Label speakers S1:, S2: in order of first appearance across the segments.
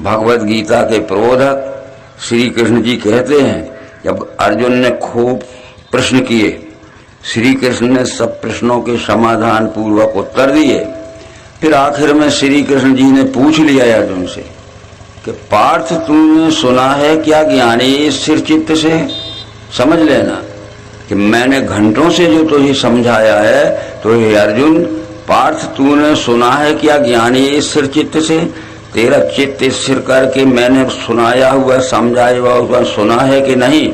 S1: भगवत गीता के प्रबोधक श्री कृष्ण जी कहते हैं, जब अर्जुन ने खूब प्रश्न किए, श्री कृष्ण ने सब प्रश्नों के समाधान पूर्वक उत्तर दिए। फिर आखिर में श्री कृष्ण जी ने पूछ लिया अर्जुन से कि पार्थ, तूने सुना है क्या ज्ञानी स्थिर चित्त से? समझ लेना कि मैंने घंटों से जो तुझे समझाया है, तो हे अर्जुन, पार्थ तूने सुना है क्या ज्ञानी स्थिर चित्त से? तेरा चित्त स्थिर करके मैंने सुनाया हुआ समझाया हुआ सुना है कि नहीं?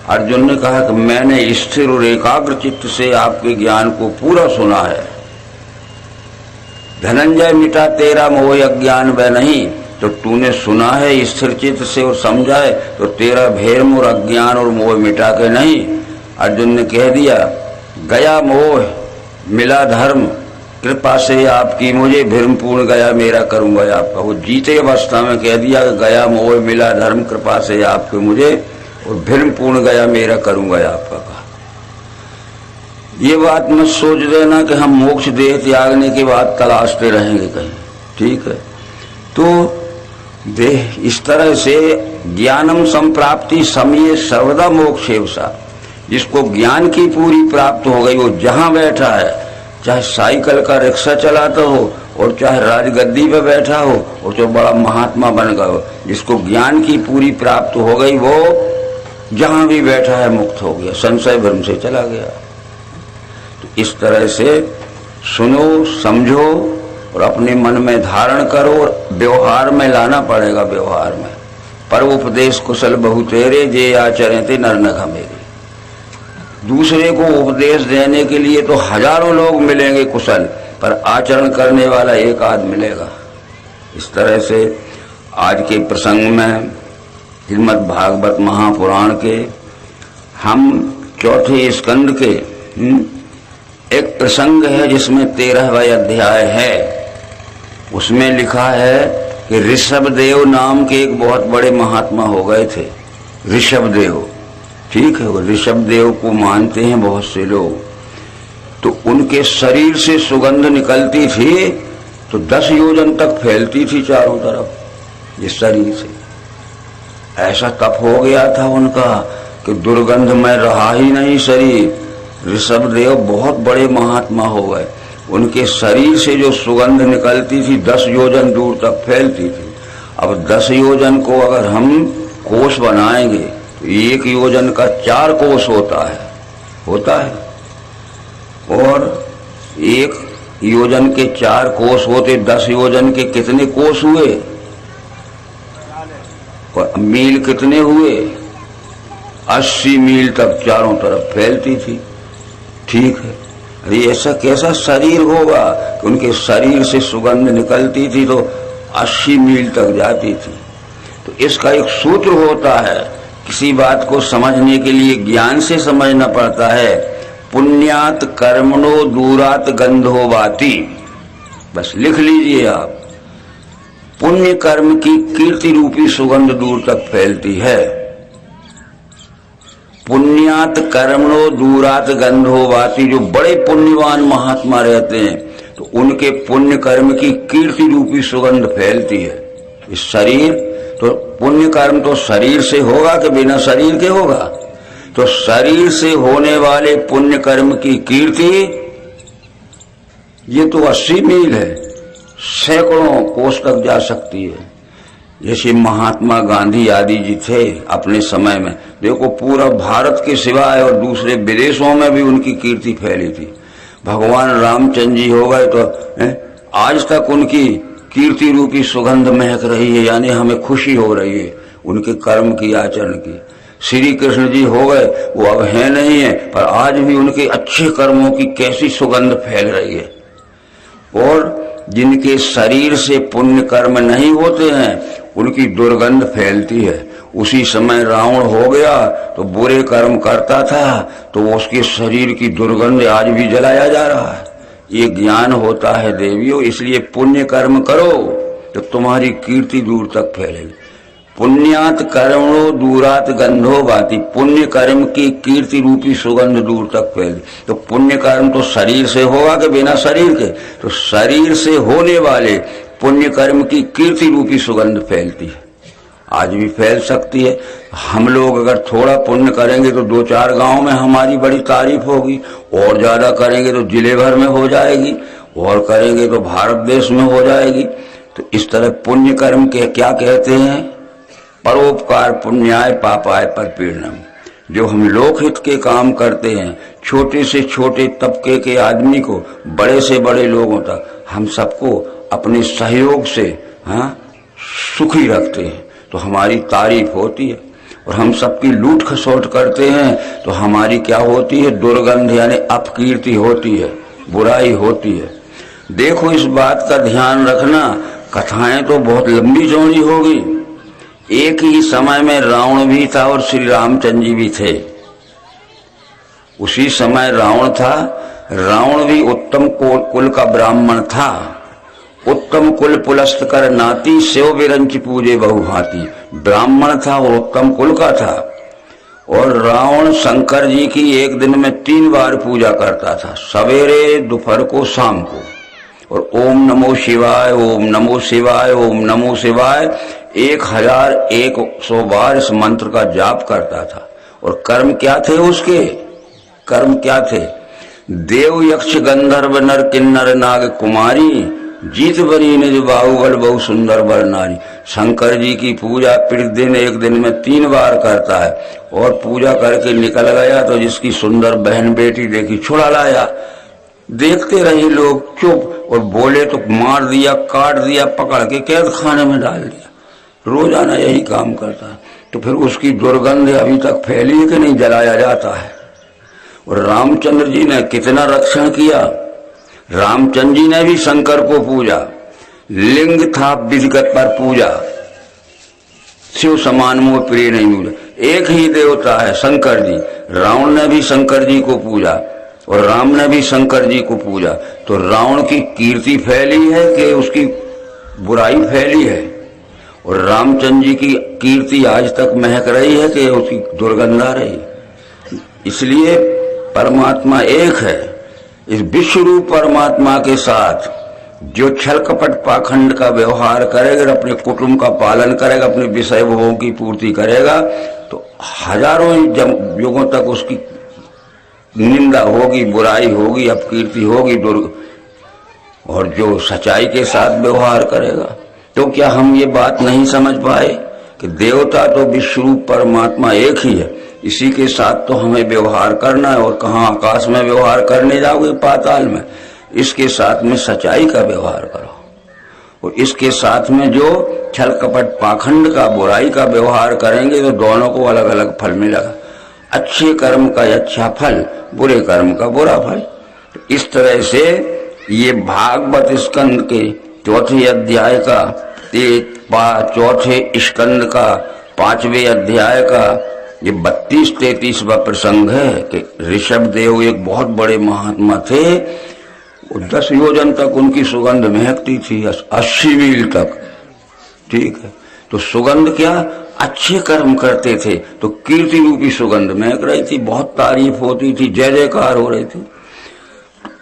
S1: अर्जुन ने कहा कि मैंने स्थिर और एकाग्र चित्त से आपके ज्ञान को पूरा सुना है। धनंजय, मिटा तेरा मोह अज्ञान वह नहीं, तो तूने सुना है स्थिर चित्त से और समझा है, तो तेरा भ्रम और अज्ञान और मोह मिटा के नहीं। अर्जुन ने कह दिया, गया मोह मिला धर्म, कृपा से आपकी मुझे, भ्रम पूर्ण गया मेरा करूंगा आपका। वो जीते अवस्था में कह दिया, गया मोह मिला धर्म, कृपा से आपके मुझे, और भ्रम पूर्ण गया मेरा करूंगा आपका। कहा ये बात मत सोच देना कि हम मोक्ष देह त्यागने के बाद तलाशते रहेंगे कहीं, ठीक है? तो देह इस तरह से ज्ञानम संप्राप्ति समय सर्वदा मोक्षेवसा, जिसको ज्ञान की पूरी प्राप्त हो गई, वो जहां बैठा है, चाहे साइकिल का रिक्शा चलाता हो और चाहे राजगद्दी पे बैठा हो और जो बड़ा महात्मा बन गया हो, जिसको ज्ञान की पूरी प्राप्त हो गई, वो जहां भी बैठा है मुक्त हो गया, संशय भ्रम से चला गया। तो इस तरह से सुनो, समझो और अपने मन में धारण करो और व्यवहार में लाना पड़ेगा। व्यवहार में पर उपदेश कुशल बहु तेरे, जे आचरण थे नर न घमेरे। दूसरे को उपदेश देने के लिए तो हजारों लोग मिलेंगे कुशल, पर आचरण करने वाला एक आध मिलेगा। इस तरह से आज के प्रसंग में श्रीमद् भागवत महापुराण के हम चौथे स्कंद के एक प्रसंग है जिसमें 13वां अध्याय है। उसमें लिखा है कि ऋषभदेव नाम के एक बहुत बड़े महात्मा हो गए थे। ऋषभदेव, ठीक है, वो ऋषभदेव को मानते हैं बहुत से लोग। तो उनके शरीर से सुगंध निकलती थी तो 10 योजन तक फैलती थी चारों तरफ। ये शरीर से ऐसा तप हो गया था उनका कि दुर्गंध में रहा ही नहीं शरीर। ऋषभदेव बहुत बड़े महात्मा हो गए। उनके शरीर से जो सुगंध निकलती थी 10 योजन दूर तक फैलती थी। अब 10 योजन को अगर हम कोष बनाएंगे तो 1 योजन का 4 कोष होता है, और 1 योजन के 4 कोष होते, 10 योजन के कितने कोष हुए? मील कितने हुए? 80 मील तक चारों तरफ फैलती थी, ठीक है। अरे ऐसा कैसा शरीर होगा कि उनके शरीर से सुगंध निकलती थी तो 80 मील तक जाती थी। तो इसका एक सूत्र होता है, किसी बात को समझने के लिए ज्ञान से समझना पड़ता है। पुण्यात कर्मणो दूरात गंधो वाति, बस लिख लीजिए आप। पुण्य कर्म की कीर्ति रूपी सुगंध दूर तक फैलती है। पुण्यात कर्मणो दूरात गंधो वाति, जो बड़े पुण्यवान महात्मा रहते हैं तो उनके पुण्य कर्म की कीर्ति रूपी सुगंध फैलती है। इस शरीर तो पुण्य कर्म तो शरीर से होगा कि बिना शरीर के होगा? तो शरीर से होने वाले पुण्य कर्म की कीर्ति ये तो 80 मील है, सैकड़ों कोस तक जा सकती है। जैसे महात्मा गांधी आदि जी थे अपने समय में, देखो पूरा भारत के सिवाय और दूसरे विदेशों में भी उनकी कीर्ति फैली थी। भगवान रामचंद्र जी हो गए तो आज तक उनकी कीर्ति रूपी सुगंध महक रही है, यानी हमें खुशी हो रही है उनके कर्म की, आचरण की। श्री कृष्ण जी हो गए, वो अब है नहीं है, पर आज भी उनके अच्छे कर्मों की कैसी सुगंध फैल रही है। और जिनके शरीर से पुण्य कर्म नहीं होते हैं उनकी दुर्गंध फैलती है। उसी समय रावण हो गया तो बुरे कर्म करता था तो उसके शरीर की दुर्गंध आज भी जलाया जा रहा है। ये ज्ञान होता है देवियों, इसलिए पुण्य कर्म करो तो तुम्हारी कीर्ति दूर तक फैलेगी। पुण्यात कर्मणो दूरात गंधो वाति, पुण्य कर्म की कीर्ति रूपी सुगंध दूर तक फैली। तो पुण्य कर्म तो शरीर से होगा कि बिना शरीर के? तो शरीर से होने वाले पुण्य कर्म की कीर्ति रूपी सुगंध फैलती है, आज भी फैल सकती है। हम लोग अगर थोड़ा पुण्य करेंगे तो 2-4 गांव में हमारी बड़ी तारीफ होगी, और ज्यादा करेंगे तो जिले भर में हो जाएगी, और करेंगे तो भारत देश में हो जाएगी। तो इस तरह पुण्य कर्म के क्या कहते हैं? परोपकार पुण्याय पापाय परपीड़नम। जो हम लोकहित के काम करते हैं, छोटे से छोटे तबके के आदमी को बड़े से बड़े लोगों तक, हम सबको अपने सहयोग से सुखी रखते हैं तो हमारी तारीफ होती है। और हम सबकी लूट खसोट करते हैं तो हमारी क्या होती है? दुर्गंध यानी अपकीर्ति होती है, बुराई होती है। देखो इस बात का ध्यान रखना, कथाएं तो बहुत लंबी चौड़ी होगी। एक ही समय में रावण भी था और श्री रामचंद्र जी भी थे। उसी समय रावण था, रावण भी उत्तम कुल का ब्राह्मण था। उत्तम कुल पुलस्त कर नाती, सेव बिरंच पूजे बहुभांति। ब्राह्मण था और उत्तम कुल का था। और रावण शंकर जी की एक दिन में 3 बार पूजा करता था, सवेरे, दोपहर को, शाम को। और ओम नमो शिवाय, ओम नमो शिवाय, ओम नमो शिवाय 1100 बार इस मंत्र का जाप करता था। और कर्म क्या थे उसके? कर्म क्या थे? देव यक्ष गंधर्व नर किन्नर नाग कुमारी, जीत बरी निज बाहुबल बहु सुंदर बर नारी। शंकर जी की पूजा प्रतिदिन एक दिन में 3 बार करता है, और पूजा करके निकल गया तो जिसकी सुंदर बहन बेटी देखी छुड़ा लाया। देखते रहे लोग चुप, और बोले तो मार दिया, काट दिया, पकड़ के कैद खाने में डाल दिया। रोजाना यही काम करता है। तो फिर उसकी दुर्गंध अभी तक फैली है कि नहीं? जलाया जाता है। और रामचंद्र जी ने कितना रक्षण किया। रामचंद्र जी ने भी शंकर को पूजा, लिंग था विधिगत पर पूजा, शिव समान मोह प्रिय नहीं मिला। एक ही देवता है शंकर जी। रावण ने भी शंकर जी को पूजा और राम ने भी शंकर जी को पूजा। तो रावण की कीर्ति फैली है कि उसकी बुराई फैली है? और रामचंद्र जी की कीर्ति आज तक महक रही है कि उसकी दुर्गंध आ रही? इसलिए परमात्मा एक है। इस विश्व रूप परमात्मा के साथ जो छल कपट पाखंड का व्यवहार करेगा, अपने कुटुंब का पालन करेगा, अपने विषय भोगों की पूर्ति करेगा, तो हजारों युगों तक उसकी निंदा होगी, बुराई होगी, अपकीर्ति होगी, और जो सच्चाई के साथ व्यवहार करेगा। तो क्या हम ये बात नहीं समझ पाए कि देवता तो विश्व रूप परमात्मा एक ही है, इसी के साथ तो हमें व्यवहार करना है। और कहाँ आकाश में व्यवहार करने जाओगे? पाताल में। इसके साथ में सच्चाई का व्यवहार करो, और इसके साथ में जो छल कपट पाखंड का, बुराई का व्यवहार करेंगे तो दोनों को अलग अलग फल मिलेगा। अच्छे कर्म का अच्छा फल, बुरे कर्म का बुरा फल। इस तरह से ये भागवत स्कंद के 4थे अध्याय का, 4थे स्कंद का 5वें अध्याय का ये 32-33वां प्रसंग है कि ऋषभ देव एक बहुत बड़े महात्मा थे। 10 योजन तक उनकी सुगंध महकती थी, 80 मील तक। ठीक है, तो सुगंध क्या? अच्छे कर्म करते थे तो कीर्ति रूपी सुगंध महक रही थी, बहुत तारीफ होती थी, जय जयकार हो रही थी।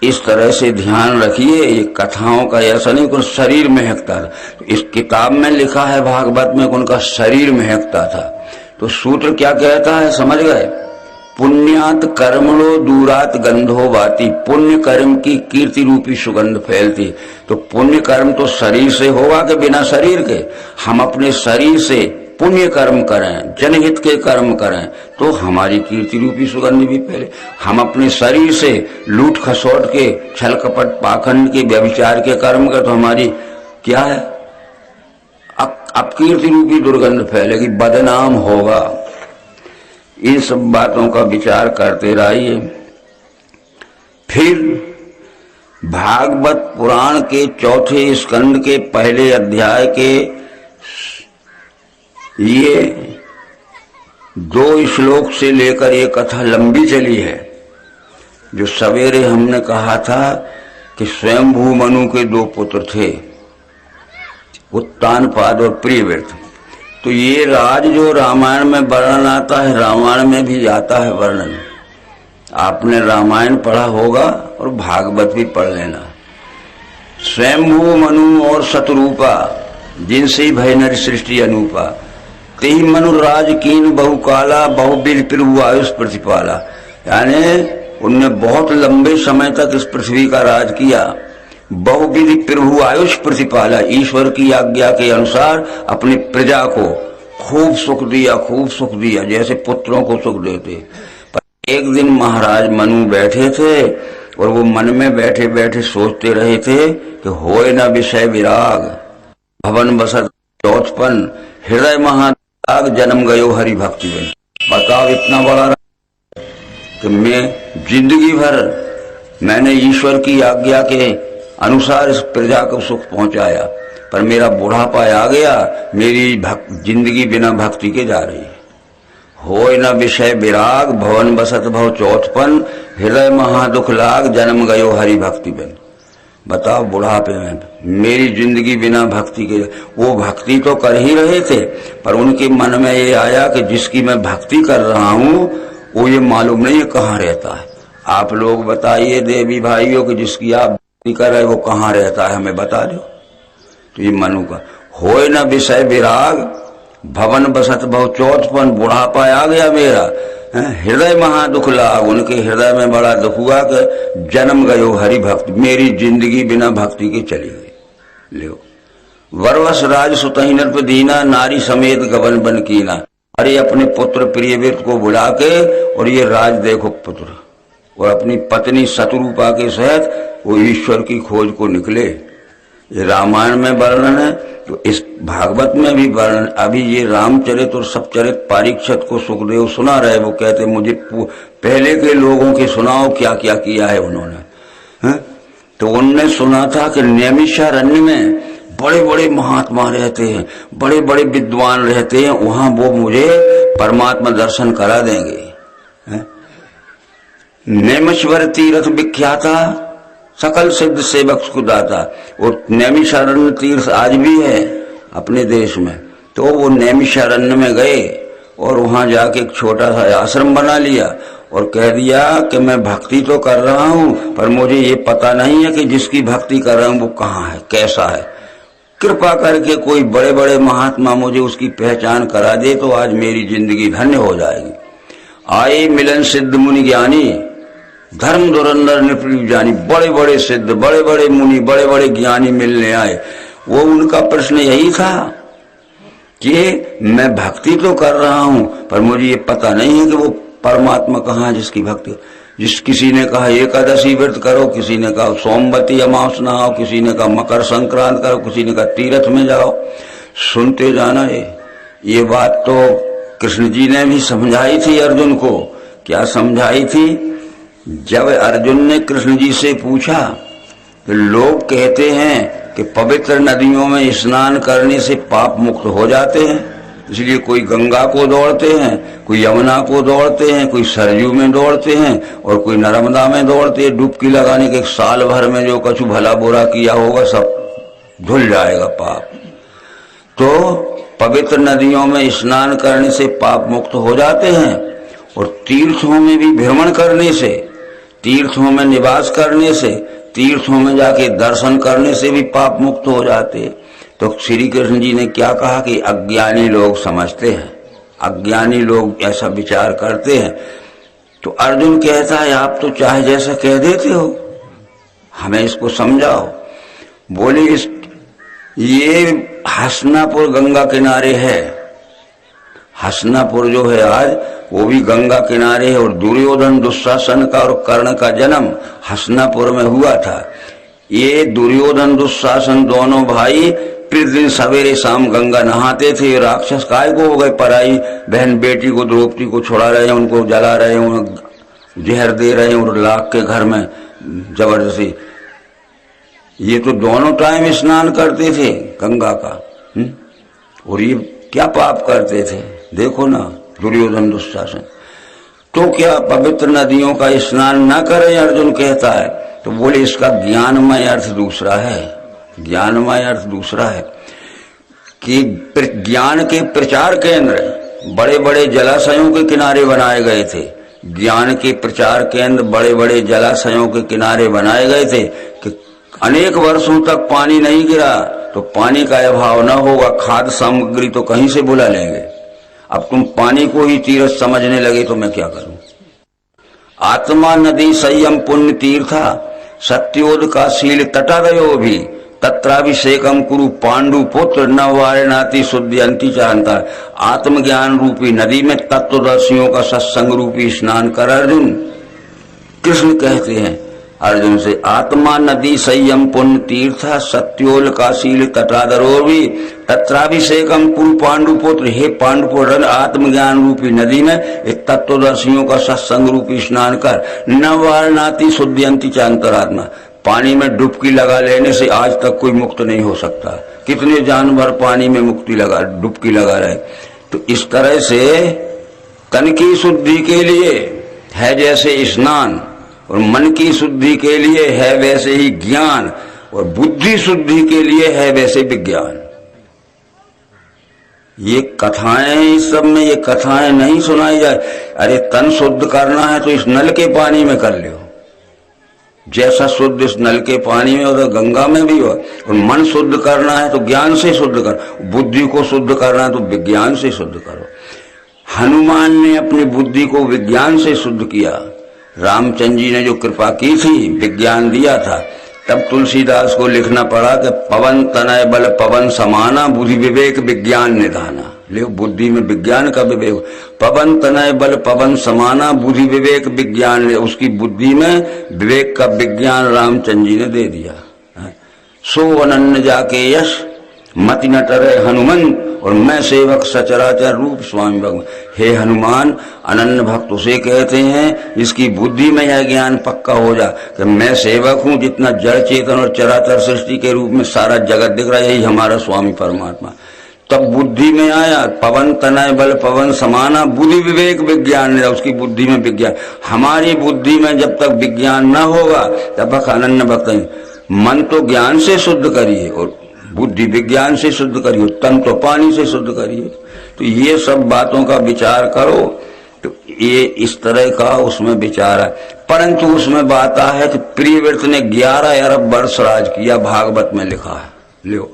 S1: इस तरह से ध्यान रखिए, ये कथाओं का ऐसा नहीं कि शरीर महकता था। तो इस किताब में लिखा है भागवत में उनका शरीर महकता था। तो सूत्र क्या कहता है, समझ गए? पुण्यात कर्मणो दूरात गंधो वाती। पुण्य कर्म की कीर्ति रूपी सुगंध फैलती। तो पुण्य कर्म तो शरीर से होगा कि बिना शरीर के? हम अपने शरीर से पुण्य कर्म करें, जनहित के कर्म करें, तो हमारी कीर्ति रूपी सुगंध भी फैले। हम अपने शरीर से लूट खसोट के, छल कपट पाखंड के, व्यभिचार के कर्म करें तो हमारी क्या है? अपकीर्ति रूपी दुर्गंध फैलेगी, बदनाम होगा। इन सब बातों का विचार करते रहिए। फिर भागवत पुराण के 4थे स्कंद के 1 अध्याय के ये 2 श्लोक से लेकर ये कथा लंबी चली है। जो सवेरे हमने कहा था कि स्वयंभू मनु के 2 पुत्र थे, उत्तानपाद और प्रियव्रत। तो ये राज जो रामायण में वर्णन आता है, रामायण में भी आता है वर्णन। आपने रामायण पढ़ा होगा और भागवत भी पढ़ लेना। स्वयंभू मनु और शतरूपा, जिनसे भय नर सृष्टि अनूपा। तेहि मनु राज कीन बहु काला, बहुबिल प्रभु आयुष प्रतिपाला। यानी उनने बहुत लंबे समय तक इस पृथ्वी का राज किया। बहुविधि प्रभु आयुष प्रतिपाला, ईश्वर की आज्ञा के अनुसार अपनी प्रजा को खूब सुख दिया, खूब सुख दिया, जैसे पुत्रों को सुख देते। पर एक दिन महाराज मनु बैठे थे और वो मन में बैठे बैठे सोचते रहे थे कि होए न विषय विराग, भवन बसत चौथपन, हृदय महादाग, जन्म गयो हरि भक्ति में। बताओ, इतना बड़ा कि मैं जिंदगी भर मैंने ईश्वर की आज्ञा के अनुसार इस प्रजा को सुख पहुंचाया, पर मेरा बुढ़ापा आ गया, मेरी जिंदगी बिना भक्ति के जा रही है। होय न विषय विराग, भवन बसत भव चौथपन, हृदय महादुख लाग, जन्म गयो हरि भक्ति बिन। बताओ, बुढ़ापे में मेरी जिंदगी बिना भक्ति के। वो भक्ति तो कर ही रहे थे, पर उनके मन में ये आया कि जिसकी मैं भक्ति कर रहा हूं वो ये मालूम नहीं है कहाँ रहता है। आप लोग बताइए देवी भाइयों कि जिसकी आप भक्ति कर रहे वो कहाँ रहता है, हमें बता दो। तो ये मनु का होए न विषय विराग, भवन बसत बहु चौथपन, बुढ़ापा आ गया मेरा, हृदय महादुख लाग, उनके हृदय में बड़ा दुख हुआ कि जन्म गयो हरि भक्ति, मेरी जिंदगी बिना भक्ति के चली गई। लो वरवश राज सुतहि नृप दीना, नारी समेत गबन बन कीना। अरे अपने पुत्र प्रियव्रत को बुला के और ये राज देखो पुत्र, और अपनी पत्नी शतरूपा के सहित वो ईश्वर की खोज को निकले। ये रामायण में वर्णन है, तो इस भागवत में भी वर्णन। अभी ये रामचरित और सप्तचरित परीक्षित को सुखदेव सुना रहे, वो कहते मुझे पहले के लोगों के सुनाओ क्या क्या किया है उन्होंने। तो उनने सुना था कि नैमिषारण्य में बड़े बड़े महात्मा रहते हैं, बड़े बड़े विद्वान रहते हैं, वहां वो मुझे परमात्मा दर्शन करा देंगे। नैमिषवर तीर्थ विख्याता, सकल सिद्ध सेवक को दाता। और नैमिषारण्य तीर्थ आज भी है अपने देश में। तो वो नैमिषारण्य में गए और वहां जाके एक छोटा सा आश्रम बना लिया और कह दिया कि मैं भक्ति तो कर रहा हूं, पर मुझे ये पता नहीं है कि जिसकी भक्ति कर रहा हूं वो कहाँ है, कैसा है। कृपा करके कोई बड़े बड़े महात्मा मुझे उसकी पहचान करा दे तो आज मेरी जिंदगी धन्य हो जाएगी। आए मिलन सिद्ध मुनि ज्ञानी, धर्म धुरंधर नृप जानी। बड़े बड़े सिद्ध, बड़े बड़े मुनि, बड़े बड़े ज्ञानी मिलने आए। वो उनका प्रश्न यही था कि मैं भक्ति तो कर रहा हूं, पर मुझे ये पता नहीं है कि वो परमात्मा कहाँ है जिसकी भक्ति। किसी ने कहा एकादशी व्रत करो, किसी ने कहा सोमवती अमावस नहाओ, किसी ने कहा मकर संक्रांत करो, किसी ने कहा तीर्थ में जाओ। सुनते जाना। ये बात तो कृष्ण जी ने भी समझाई थी अर्जुन को। क्या समझाई थी? जब अर्जुन ने कृष्ण जी से पूछा कि लोग कहते हैं कि पवित्र नदियों में स्नान करने से पाप मुक्त हो जाते हैं, इसलिए कोई गंगा को दौड़ते हैं, कोई यमुना को दौड़ते हैं, कोई सरयू में दौड़ते हैं और कोई नर्मदा में दौड़ते हैं। डुबकी लगाने के साल भर में जो कछु भला बुरा किया होगा सब धुल जाएगा पाप। तो पवित्र नदियों में स्नान करने से पाप मुक्त हो जाते हैं और तीर्थों में भी भ्रमण करने से, तीर्थों में निवास करने से, तीर्थों में जाके दर्शन करने से भी पाप मुक्त हो जाते। तो श्री कृष्ण जी ने क्या कहा कि अज्ञानी लोग समझते हैं, अज्ञानी लोग ऐसा विचार करते हैं। तो अर्जुन कहता है आप तो चाहे जैसा कह देते हो, हमें इसको समझाओ। बोले ये हसनापुर गंगा किनारे है। हसनापुर जो है आज वो भी गंगा किनारे है और दुर्योधन दुशासन का और कर्ण का जन्म हसनापुर में हुआ था। ये दुर्योधन दुशासन दोनों भाई प्रतिदिन सवेरे शाम गंगा नहाते थे। राक्षस काय को हो गए, पराई बहन बेटी को द्रौपदी को छुड़ा रहे हैं, उनको जला रहे हैं, उन्हें जहर दे रहे हैं और लाख के घर में जबरदस्ती। ये तो दोनों टाइम स्नान करते थे गंगा का। और ये क्या पाप करते थे देखो ना, दुर्योधन दुशासन। तो क्या पवित्र नदियों का स्नान न करें अर्जुन कहता है? तो बोले इसका ज्ञानमय अर्थ दूसरा है। ज्ञानमय अर्थ दूसरा है कि ज्ञान के प्रचार केंद्र बड़े बड़े जलाशयों के किनारे बनाए गए थे। ज्ञान के प्रचार केंद्र बड़े बड़े जलाशयों के किनारे बनाए गए थे कि अनेक वर्षों तक पानी नहीं गिरा तो पानी का अभाव न होगा, खाद्य सामग्री तो कहीं से बुला लेंगे। अब तुम पानी को ही तीर्थ समझने लगे तो मैं क्या करूं। आत्मा नदी संयम पुण्य तीर्था सत्योद का शील तटादयो भी तत्राभिषेकम कुरु पांडु पुत्र न वारणाति शुद्धियंती चाहता। आत्मज्ञान रूपी नदी में तत्वदर्शियों का सत्संग रूपी स्नान कर अर्जुन। कृष्ण कहते हैं अर्जुन से, आत्मा नदी संयम पुण्य तीर्थ सत्योल का शील तटादरो भी तत्राभिषेकम कुरु पांडुपुत्र। हे पांडुपुत्र, आत्मज्ञान रूपी नदी में एक तत्वदर्शियों का सत्संग रूपी स्नान कर। न वारणाति शुद्धियंती च अंतरात्मा। पानी में डुबकी लगा लेने से आज तक कोई मुक्त नहीं हो सकता। कितने जानवर पानी में डुबकी लगा रहे। तो इस तरह से तन की शुद्धि के लिए है जैसे स्नान, और मन की शुद्धि के लिए है वैसे ही ज्ञान, और बुद्धि शुद्धि के लिए है वैसे विज्ञान। ये कथाएं, इस सब में ये कथाएं नहीं सुनाई जाए। अरे तन शुद्ध करना है तो इस नल के पानी में कर लो, जैसा शुद्ध इस नल के पानी में उधर गंगा में भी हो। और मन शुद्ध करना है तो ज्ञान से शुद्ध करो, बुद्धि को शुद्ध करना है तो विज्ञान से शुद्ध करो। हनुमान ने अपनी बुद्धि को विज्ञान से शुद्ध किया। रामचंद्र जी ने जो कृपा की थी, विज्ञान दिया था, तब तुलसीदास को लिखना पड़ा कि पवन तनय बल पवन समाना बुद्धि विवेक विज्ञान निधाना। ले बुद्धि में विज्ञान का विवेक, पवन तनय बल पवन समाना बुद्धि विवेक विज्ञान, उसकी बुद्धि में विवेक का विज्ञान रामचंद्र जी ने दे दिया। सो अनन्य जाके यश मति न टरे हनुमान, और मैं सेवक सचराचर रूप स्वामी भगवान। हे हनुमान, अनन्य भक्त उसे कहते हैं जिसकी बुद्धि में यह ज्ञान पक्का हो जा कि मैं सेवक हूं, जितना जड़ चेतन और चराचर सृष्टि के रूप में सारा जगत दिख रहा है, यही हमारा स्वामी परमात्मा। तब बुद्धि में आया पवन तनय बल पवन समाना बुद्धि विवेक विज्ञान, उसकी बुद्धि में विज्ञान। हमारी बुद्धि में जब तक विज्ञान न होगा तब तक अनन्य भक्त। मन तो ज्ञान से शुद्ध करिए और बुद्धि विज्ञान से शुद्ध करिए, तन तो पानी से शुद्ध करिए। तो ये सब बातों का विचार करो। तो ये इस तरह का उसमें विचार है। परंतु उसमें बात है कि प्रियव्रत ने 11 अरब वर्ष राज किया, भागवत में लिखा है। लो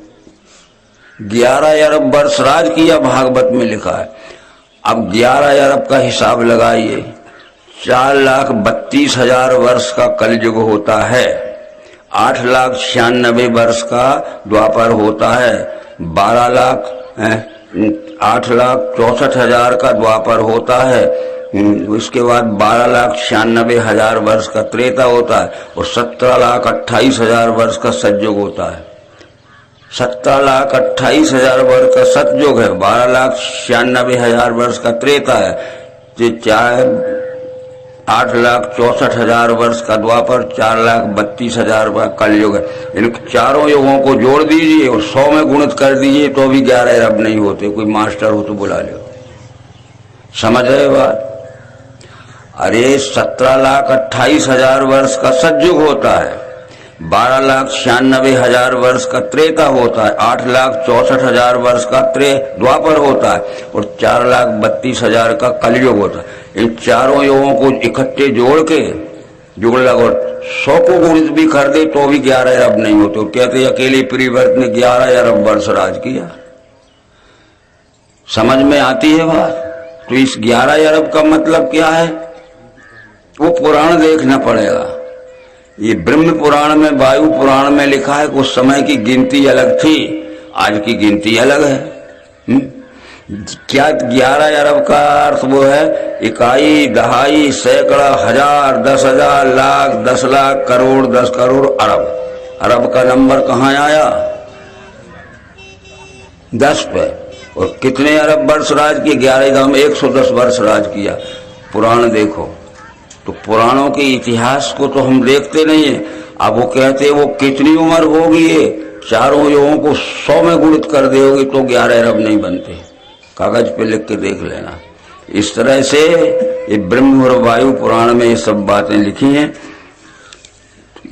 S1: 11 अरब वर्ष राज किया, भागवत में लिखा है। अब 11 अरब का हिसाब लगाइए, 4,32,000 वर्ष का कलयुग होता है, 8,96,000 वर्ष का द्वापर होता है, 8,64,000 का द्वापर होता है, उसके बाद 12,96,000 वर्ष का त्रेता होता है, और 17,28,000 वर्ष का सतयुग होता है। 17,28,000 वर्ष का सतयुग है, 12,96,000 वर्ष का त्रेता है, 8,64,000 वर्ष का द्वापर, 4,32,000 का कलयुग है। इन चारों युगों को जोड़ दीजिए और 100 में गुणित कर दीजिए तो भी 11 अरब नहीं होते। कोई मास्टर हो तो बुला लो। समझ रहे बात? अरे 17,28,000 वर्ष का सतयुग होता है, 12,96,000 वर्ष का त्रेता होता है, 8,64,000 वर्ष का द्वापर होता है, और 4,32,000 का कलयुग होता है। इन चारों युगों को इकट्ठे जोड़ के जुड़ लगा 100 को गुणित भी कर दे तो भी 11 अरब नहीं होते। कहते अकेले प्रियव्रत ने 11 अरब वर्ष राज किया। समझ में आती है बात? तो इस 11 अरब का मतलब क्या है वो पुराण देखना पड़ेगा। ये ब्रह्म पुराण में, वायु पुराण में लिखा है कि उस समय की गिनती अलग थी, आज की गिनती अलग है। क्या 11 अरब का अर्थ वो है इकाई, दहाई, सैकड़ा, हजार, 10,000, लाख, 10 लाख, करोड़, 10 करोड़, अरब। अरब का नंबर कहाँ आया? 10 पे। और कितने अरब वर्ष राज किए? 11 में 110 वर्ष राज किया। पुराण देखो तो पुराणों के इतिहास को तो हम देखते नहीं है। अब वो कहते वो कितनी उम्र होगी, ये चारों युगों को 100 में गुणित कर दोगे तो 11 अरब नहीं बनते। कागज पे लिख के देख लेना। इस तरह से ये ब्रह्म और वायु पुराण में ये सब बातें लिखी हैं।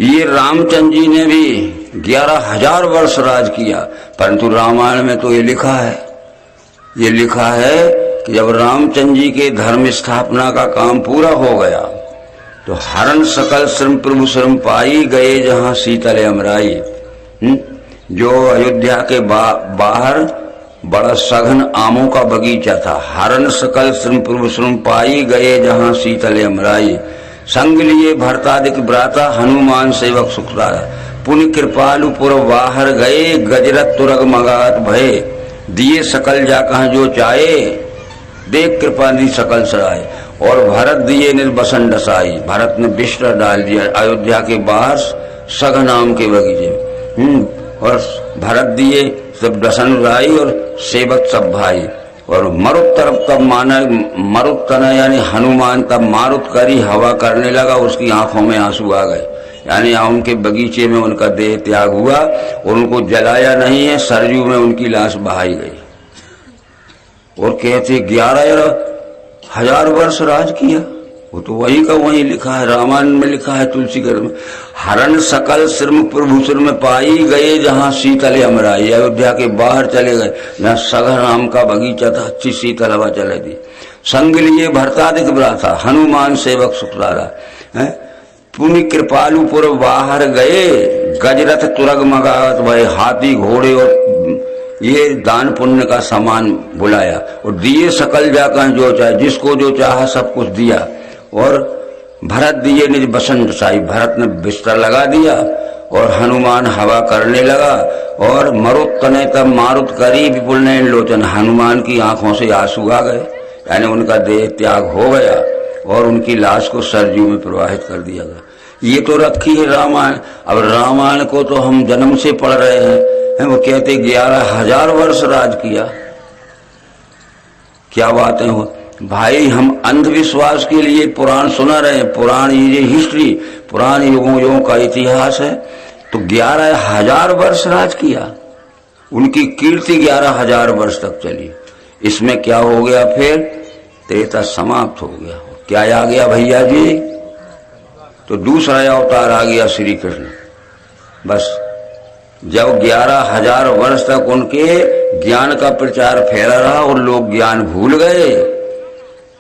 S1: ये रामचंद्र जी ने भी 11,000 वर्ष राज किया, परंतु रामायण में तो ये लिखा है कि जब रामचंद्र जी के धर्म स्थापना का काम पूरा हो गया तो हरण सकल श्रम प्रभु श्रम पाई, गए जहां शीतल अमराई। जो अयोध्या के बाहर बड़ा सघन आमों का बगीचा था। हरण सकल श्रम प्रभु श्रम पाई, गए जहां शीतल अमराई। संग लिए भरतादिक भ्राता, हनुमान सेवक सुखदारा। पुण्य कृपालु पुर बाहर गए, गजरत तुरग मगात भय। दिए सकल जा कहाँ जो चाहे, देख कृपा दी सकल सराय। और भरत दिए निर्बसन डसाई, भरत ने बिस्तर डाल दिया अयोध्या के बाहर सघन आम के बगीचे। और भरत दिए सब डसन राई और सेवक सब भाई। और मरुत तरफ तब माना, मरुत तना यानी हनुमान तब मारुत करी हवा करने लगा, उसकी आंखों में आंसू आ गए। यानी उनके बगीचे में उनका देह त्याग हुआ और उनको जलाया नहीं है, सरयू में उनकी लाश बहाई गई। और कहते 11,000 वर्ष राज किया। वो तो वही का वही लिखा है, रामायण में लिखा है, तुलसीगढ़ में। हरण सकल श्रम प्रभु श्रम पाई, गए जहां शीतल अमराई। अयोध्या के बाहर चले गए जहां सघन आम का बगीचा था, अच्छी शीतल हवा चले दी। संग लिए भरतादिक भ्राता, हनुमान सेवक सुखदारा। पुण्य कृपालु पुर बाहर गए, गजरथ तुरग मगावत भय। हाथी घोड़े और ये दान पुण्य का सामान बुलाया। और दिए सकल जाकर जो चाहे, जिसको जो चाहा सब कुछ दिया। और भरत दिए निज बसन डसाई, भरत ने बिस्तर लगा दिया और हनुमान हवा करने लगा। और मरुत तने तब मारुत करी, विपुल ने लोचन। हनुमान की आंखों से आंसू आ गए, यानी उनका देह त्याग हो गया और उनकी लाश को सरयू में प्रवाहित कर दिया गया। ये तो रखी है रामायण। अब रामायण को तो हम जन्म से पढ़ रहे हैं। वो कहते 11,000 वर्ष राज किया। क्या बातें हो भाई, हम अंधविश्वास के लिए पुराण सुना रहे हैं। पुराण ये हिस्ट्री, पुराण युगों का इतिहास है। तो 11,000 वर्ष राज किया, उनकी कीर्ति 11,000 वर्ष तक चली। इसमें क्या हो गया फिर? त्रेता समाप्त हो गया। क्या आ गया भैया जी? तो दूसरा अवतार आ गया श्री कृष्ण। बस जब 11,000 वर्ष तक उनके ज्ञान का प्रचार फैला रहा और लोग ज्ञान भूल गए,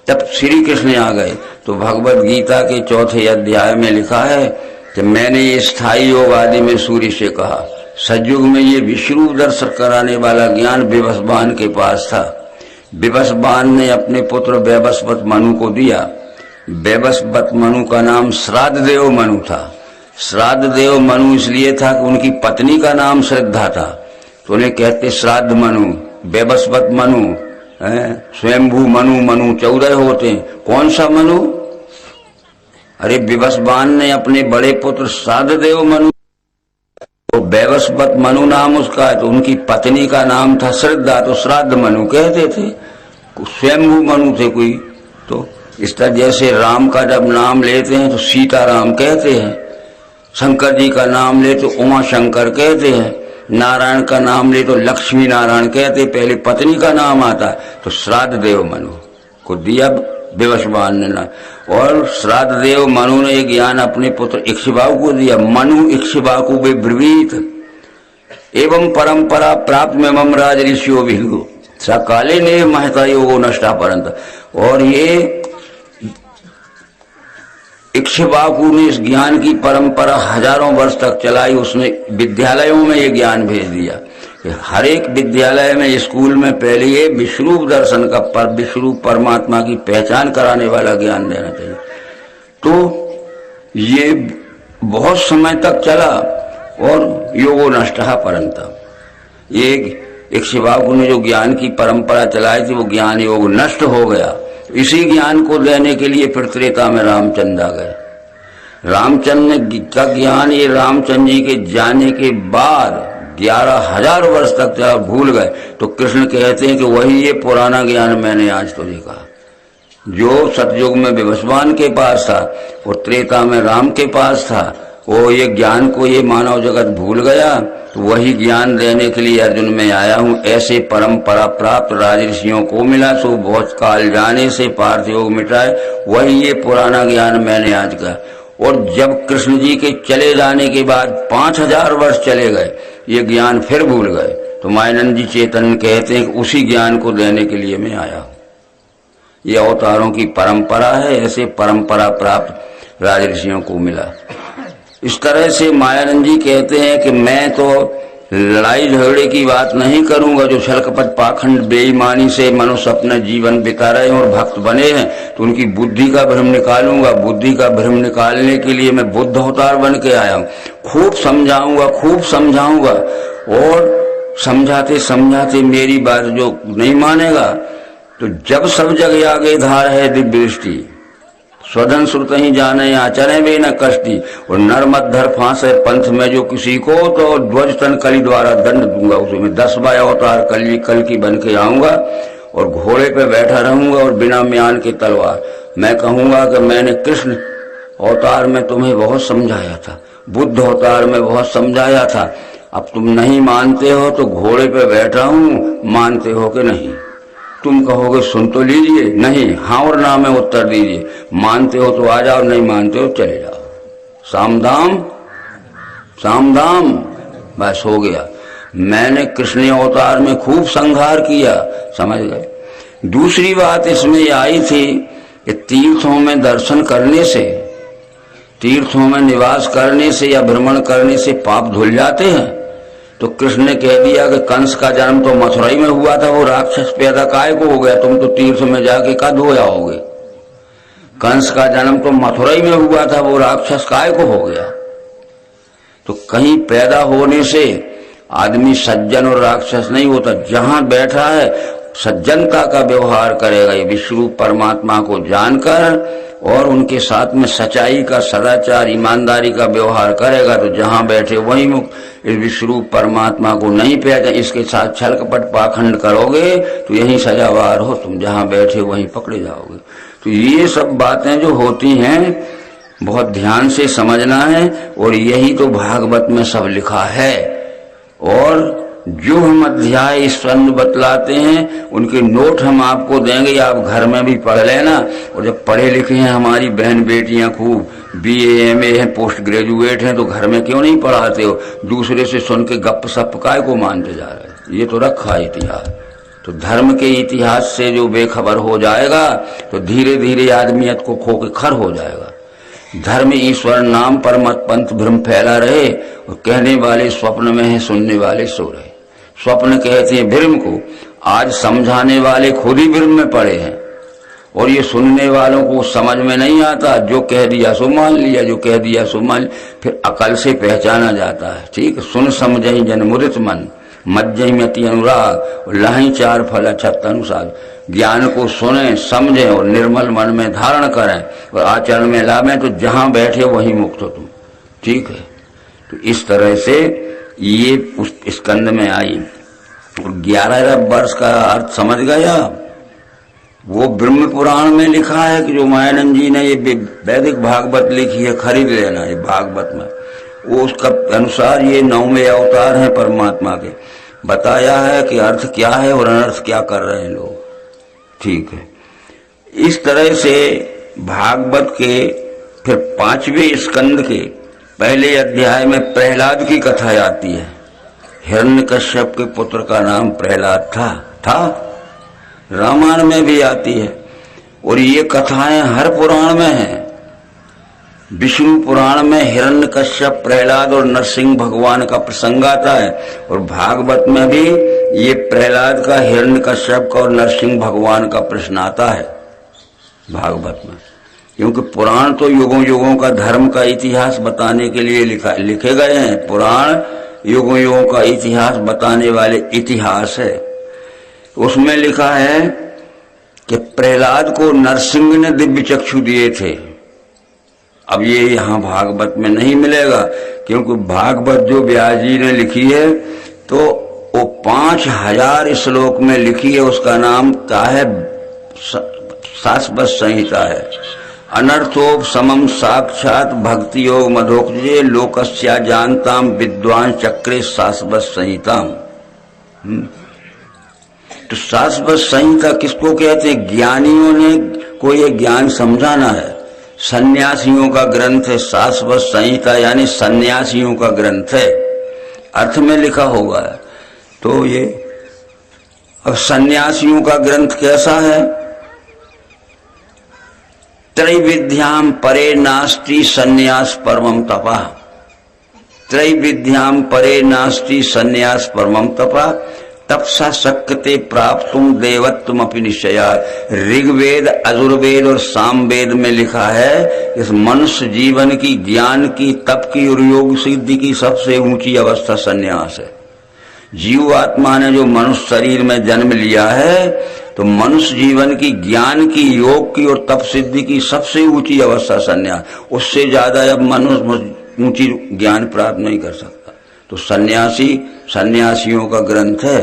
S1: तब श्री कृष्ण आ गए। तो भगवत गीता के 4थे अध्याय में लिखा है कि मैंने ये स्थायी योग आदि में सूर्य से कहा। सतयुग में ये विश्वरूप दर्शन कराने वाला ज्ञान विवस्वान के पास था। विवस्वान ने अपने पुत्र वैवस्वत मनु को दिया। वैवस्वत मनु का नाम श्राद्ध देव मनु था। श्राद्ध देव मनु इसलिए था कि उनकी पत्नी का नाम श्रद्धा था, तो उन्हें कहते श्राद्ध मनु, वैवस्वत मनु, स्वयंभू मनु। मनु 14 होते हैं। कौन सा मनु? अरे विवस्वान ने अपने बड़े पुत्र श्राद्ध देव मनु, तो वैवस्वत मनु नाम उसका है। तो उनकी पत्नी का नाम था श्रद्धा, तो श्राद्ध मनु कहते थे। स्वयंभू मनु थे कोई। तो इस तरह जैसे राम का जब नाम लेते हैं तो सीताराम कहते हैं, शंकर जी का नाम ले तो उमा शंकर कहते हैं, नारायण का नाम ले तो लक्ष्मी नारायण कहते। पहले पत्नी का नाम आता है। तो श्राद्ध देव मनु को दिया विवस्वान ने ना। और श्राद्ध देव मनु ने ज्ञान अपने पुत्र इक्ष्वाकु को दिया। मनु इक्ष्वाकु वे ब्रवीत एवं परंपरा प्राप्त में मम राज ऋषियों विहु सकाले ने महता योगो नष्टा परंत। और ये इक्ष्वाकु ने इस ज्ञान की परंपरा हजारों वर्ष तक चलाई। उसने विद्यालयों में ये ज्ञान भेज दिया। हर एक विद्यालय में, स्कूल में पहले ये विश्वरूप दर्शन का, विश्वरूप परमात्मा की पहचान कराने वाला ज्ञान देना चाहिए। तो ये बहुत समय तक चला और योगो नष्टः परंतप। ये इक्ष्वाकु ने जो ज्ञान की परंपरा चलाई थी, वो ज्ञान योग नष्ट हो गया। इसी ज्ञान को देने के लिए फिर त्रेता में रामचंद्र आ गए। रामचंद्र का ज्ञान ये रामचंद्र जी के जाने के बाद 11,000 वर्ष तक जब भूल गए, तो कृष्ण कहते हैं कि वही ये पुराना ज्ञान मैंने आज तुझे कहा। जो सतयुग में विवस्वान के पास था और त्रेता में राम के पास था, वो ये ज्ञान को ये मानव जगत भूल गया। तो वही ज्ञान देने के लिए अर्जुन में आया हूँ। ऐसे परंपरा प्राप्त राजऋषियों को मिला, सो बहुत काल जाने से पार्थ योग मिटाए। वही ये पुराना ज्ञान मैंने आज कहा। और जब कृष्ण जी के चले जाने के बाद 5,000 वर्ष चले गए, ये ज्ञान फिर भूल गए। तो मायानंद जी चेतन कहते हैं कि उसी ज्ञान को देने के लिए मैं आया हूँ। ये अवतारों की परंपरा है। ऐसे परंपरा प्राप्त राजऋषियों को मिला। इस तरह से मायानंद जी कहते हैं कि मैं तो लड़ाई झगड़े की बात नहीं करूंगा। जो छल कपट पाखंड बेईमानी से मनुष्य अपना जीवन बिता रहे हैं और भक्त बने हैं, तो उनकी बुद्धि का भ्रम निकालूंगा। बुद्धि का भ्रम निकालने के लिए मैं बुद्ध अवतार बन के आया हूं। खूब समझाऊंगा, खूब समझाऊंगा, और समझाते समझाते मेरी बात जो नहीं मानेगा, तो जब सब जग आगे धार है दिव्य दृष्टि, स्वधन श्रुत ही जाने आचरण भी न कष्टी, और नर मध्धर फांस है पंथ में जो किसी को, तो ध्वज तन कली द्वारा दंड दूंगा। उसमें 10 बाय अवतार कल की बन के आऊंगा और घोड़े पे बैठा रहूंगा और बिना म्यान के तलवार। मैं कहूंगा कि मैंने कृष्ण अवतार में तुम्हें बहुत समझाया था, बुद्ध अवतार में बहुत समझाया था, अब तुम नहीं मानते हो तो घोड़े पे बैठा हूं, मानते हो कि नहीं? तुम कहोगे सुन तो लीजिए, नहीं हाँ और ना में उत्तर दीजिए। मानते हो तो आ जाओ, नहीं मानते हो चले जाओ। सामधाम सामधाम, बस हो गया। मैंने कृष्ण अवतार में खूब संहार किया, समझ गए। दूसरी बात इसमें ये आई थी कि तीर्थों में दर्शन करने से, तीर्थों में निवास करने से या भ्रमण करने से पाप धुल जाते हैं। तो कृष्ण ने कह दिया कि कंस का जन्म तो मथुरा में हुआ था, वो राक्षस पैदा काहे को हो गया? तुम तो तीर्थ में जाके का धोया होगे। कंस का जन्म तो मथुरा में हुआ था, वो राक्षस काहे को हो गया? तो कहीं पैदा होने से आदमी सज्जन और राक्षस नहीं होता। जहां बैठा है सज्जनता का व्यवहार करेगा, ये विश्व परमात्मा को जानकर, और उनके साथ में सच्चाई का, सदाचार, ईमानदारी का व्यवहार करेगा, तो जहां बैठे वहीं मुक्त। इस विश्व परमात्मा को नहीं पहचान, इसके साथ छल कपट पाखंड करोगे तो यही सजावार हो, तुम जहां बैठे वहीं पकड़े जाओगे। तो ये सब बातें जो होती हैं बहुत ध्यान से समझना है, और यही तो भागवत में सब लिखा है। और जो हम अध्याय स्कंद बतलाते हैं उनके नोट हम आपको देंगे, आप घर में भी पढ़ लेना। और जब पढ़े लिखे हैं हमारी बहन बेटियां खूब BA MA हैं, पोस्ट ग्रेजुएट हैं, तो घर में क्यों नहीं पढ़ाते हो? दूसरे से सुन के गप सप काय को मानते जा रहे हैं? ये तो रखा है इतिहास। तो धर्म के इतिहास से जो बेखबर हो जाएगा तो धीरे धीरे आदमियत को खो के खर हो जाएगा। धर्म ईश्वर नाम पर मत पंथ भ्रम फैला रहे, और कहने वाले स्वप्न में है, सुनने वाले सो रहे। स्वप्न कहते हैं भ्रम को, आज समझाने वाले खुद ही भ्रम में पड़े हैं, और ये सुनने वालों को समझ में नहीं आता। जो कह दिया सो मान लिया, जो कह दिया सो मान लिया। फिर अकल से पहचाना जाता है, ठीक। सुन समझहि जन मुदित मन, मज्जहि अति अनुराग, लहि चार फल अछत अनुसार। ज्ञान को सुने, समझें और निर्मल मन में धारण करें और आचरण में लावें, तो जहां बैठे वहीं मुक्त हो तुम, ठीक है। तो इस तरह से ये उस स्कंद में आई। और 11 वर्ष का अर्थ समझ गया। वो ब्रह्म पुराण में लिखा है कि जो मायानंद जी ने ये वैदिक भागवत लिखी है, खरीद लेना ये भागवत में, वो उसका अनुसार ये 9वें अवतार है परमात्मा के, बताया है कि अर्थ क्या है और अनर्थ क्या कर रहे हैं लोग, ठीक है। इस तरह से भागवत के फिर 5वें स्कंद के पहले अध्याय में प्रहलाद की कथा आती है। हिरण्यकश्यप के पुत्र का नाम प्रहलाद था। रामायण में भी आती है, और ये कथाएं हर पुराण में हैं। विष्णु पुराण में हिरण्यकश्यप, प्रहलाद और नरसिंह भगवान का प्रसंग आता है, और भागवत में भी ये प्रहलाद का, हिरण्यकश्यप का और नरसिंह भगवान का प्रश्न आता है भागवत में। क्योंकि पुराण तो युगों युगों का धर्म का इतिहास बताने के लिए लिखे गए हैं। पुराण युगों युगों का इतिहास बताने वाले इतिहास है। उसमें लिखा है कि प्रहलाद को नरसिंह ने दिव्य चक्षु दिए थे। अब ये यहाँ भागवत में नहीं मिलेगा, क्योंकि भागवत जो व्यास जी ने लिखी है तो वो 5000 श्लोक में लिखी है। उसका नाम क्या है? शाश्वत संहिता है। अनर्थोप समम साक्षात भक्ति योग मधोक्षजे लोकस्या जानताम विद्वान चक्रे शाश्वत संहिताम। तो शाश्वत संहिता किसको कहते हैं? ज्ञानियों ने को ये ज्ञान समझाना है। सन्यासियों का ग्रंथ है शाश्वत संहिता, यानी सन्यासियों का ग्रंथ है, अर्थ में लिखा होगा। तो ये अब सन्यासियों का ग्रंथ कैसा है? त्रैविद्याम परे नास्ति संन्यास परमम तपः। त्रैविद्याम परे नास्ति संन्यास परमम तपः तपसा शक्यते प्राप्तुम देवत्वम अपि निश्चया। ऋग्वेद, अजुर्वेद और सामवेद में लिखा है इस मनुष्य जीवन की, ज्ञान की, तप की और योग सिद्धि की सबसे ऊंची अवस्था संन्यास है। जीव आत्मा ने जो मनुष्य शरीर में जन्म लिया है तो मनुष्य जीवन की, ज्ञान की, योग की और तप सिद्धि की सबसे ऊंची अवस्था संन्यास। उससे ज्यादा अब मनुष्य ऊंची ज्ञान प्राप्त नहीं कर सकता। तो सन्यासियों का ग्रंथ है,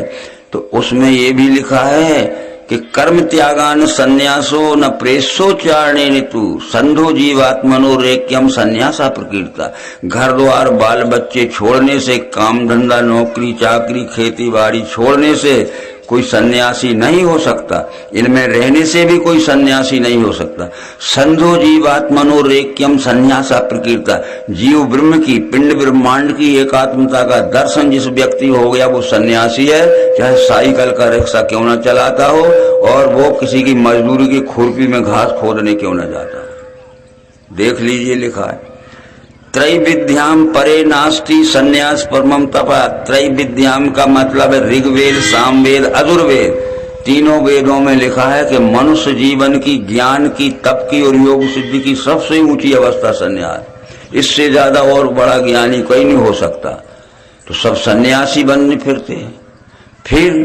S1: तो उसमें ये भी लिखा है कि कर्म त्यागान संन्यासो न प्रेसोच्चारणे नितु संधो जीवात्मनो रेक्यम संन्यासा प्रकीर्ता। घर द्वार बाल बच्चे छोड़ने से, काम धंधा नौकरी चाकरी खेती बाड़ी छोड़ने से कोई सन्यासी नहीं हो सकता। इनमें रहने से भी कोई सन्यासी नहीं हो सकता। संधो जीवात्मनो रेक्यम संन्यासा प्रकीर्ता। जीव ब्रह्म की, पिंड ब्रह्मांड की एकात्मता का दर्शन जिस व्यक्ति हो गया वो सन्यासी है, चाहे साइकिल का रिक्शा क्यों न चलाता हो और वो किसी की मजदूरी की खुरपी में घास खोदने क्यों न जाता हो। देख लीजिए लिखा है त्रैविद्याम परे नास्ति संन्यास परमम तपः। त्रैविद्याम का मतलब है ऋग्वेद, सामवेद, अजुर्वेद। तीनों वेदों में लिखा है कि मनुष्य जीवन की, ज्ञान की, तप की और योग सिद्धि की सबसे ऊंची अवस्था संन्यास। इससे ज्यादा और बड़ा ज्ञानी कोई नहीं हो सकता। तो सब सन्यासी बनने फिरते हैं। फिर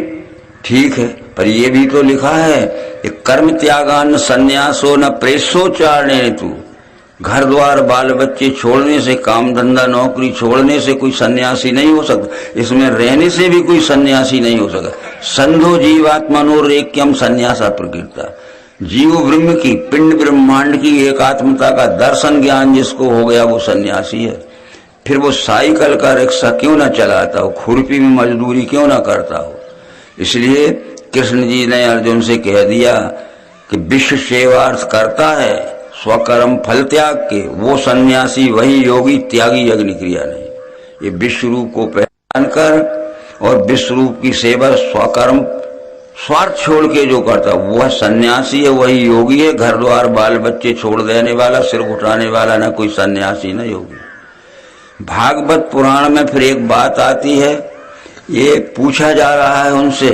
S1: ठीक है, पर यह भी तो लिखा है कि कर्म त्यागान संन्यासो न प्रेसोच्चारणे हेतु। घर द्वार बाल बच्चे छोड़ने से, काम धंधा नौकरी छोड़ने से कोई सन्यासी नहीं हो सकता। इसमें रहने से भी कोई सन्यासी नहीं हो सकता। संधो जीवात्मनोरेक्यम संन्यासा प्रकीर्ता। जीव ब्रह्म की, पिंड ब्रह्मांड की एकात्मता का दर्शन ज्ञान जिसको हो गया वो सन्यासी है। फिर वो साइकिल का रिक्शा क्यों ना चलाता हो, खुरपी में मजदूरी क्यों ना करता हो। इसलिए कृष्ण जी ने अर्जुन से कह दिया कि विश्व सेवार्थ करता है स्वकर्म फल त्याग के, वो सन्यासी वही योगी, त्यागी अग्नि क्रिया नहीं। ये विश्व रूप को पहचान कर और विश्व रूप की सेवा स्वकर्म स्वार्थ छोड़ के जो करता वह सन्यासी है, वही योगी है। घर द्वार बाल बच्चे छोड़ देने वाला, सिर उठाने वाला ना कोई सन्यासी न योगी। भागवत पुराण में फिर एक बात आती है, ये पूछा जा रहा है उनसे,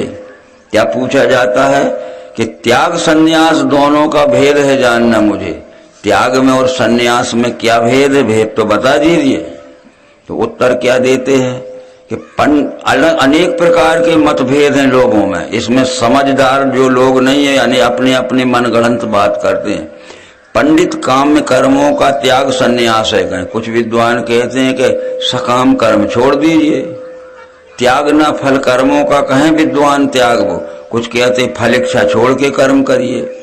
S1: क्या पूछा जाता है कि त्याग सन्यास दोनों का भेद है जानना मुझे। त्याग में और सन्यास में क्या भेद है, भेद तो बता दीजिए। तो उत्तर क्या देते हैं कि अनेक प्रकार के मतभेद हैं लोगों में। इसमें समझदार जो लोग नहीं है यानी अपने अपने मनगढ़ंत बात करते हैं। पंडित काम्य कर्मों का त्याग सन्यास है कहें, कुछ विद्वान कहते हैं कि सकाम कर्म छोड़ दीजिए। त्याग न फल कर्मों का कहें विद्वान त्याग, वो कुछ कहते फल इच्छा छोड़ के कर्म करिए।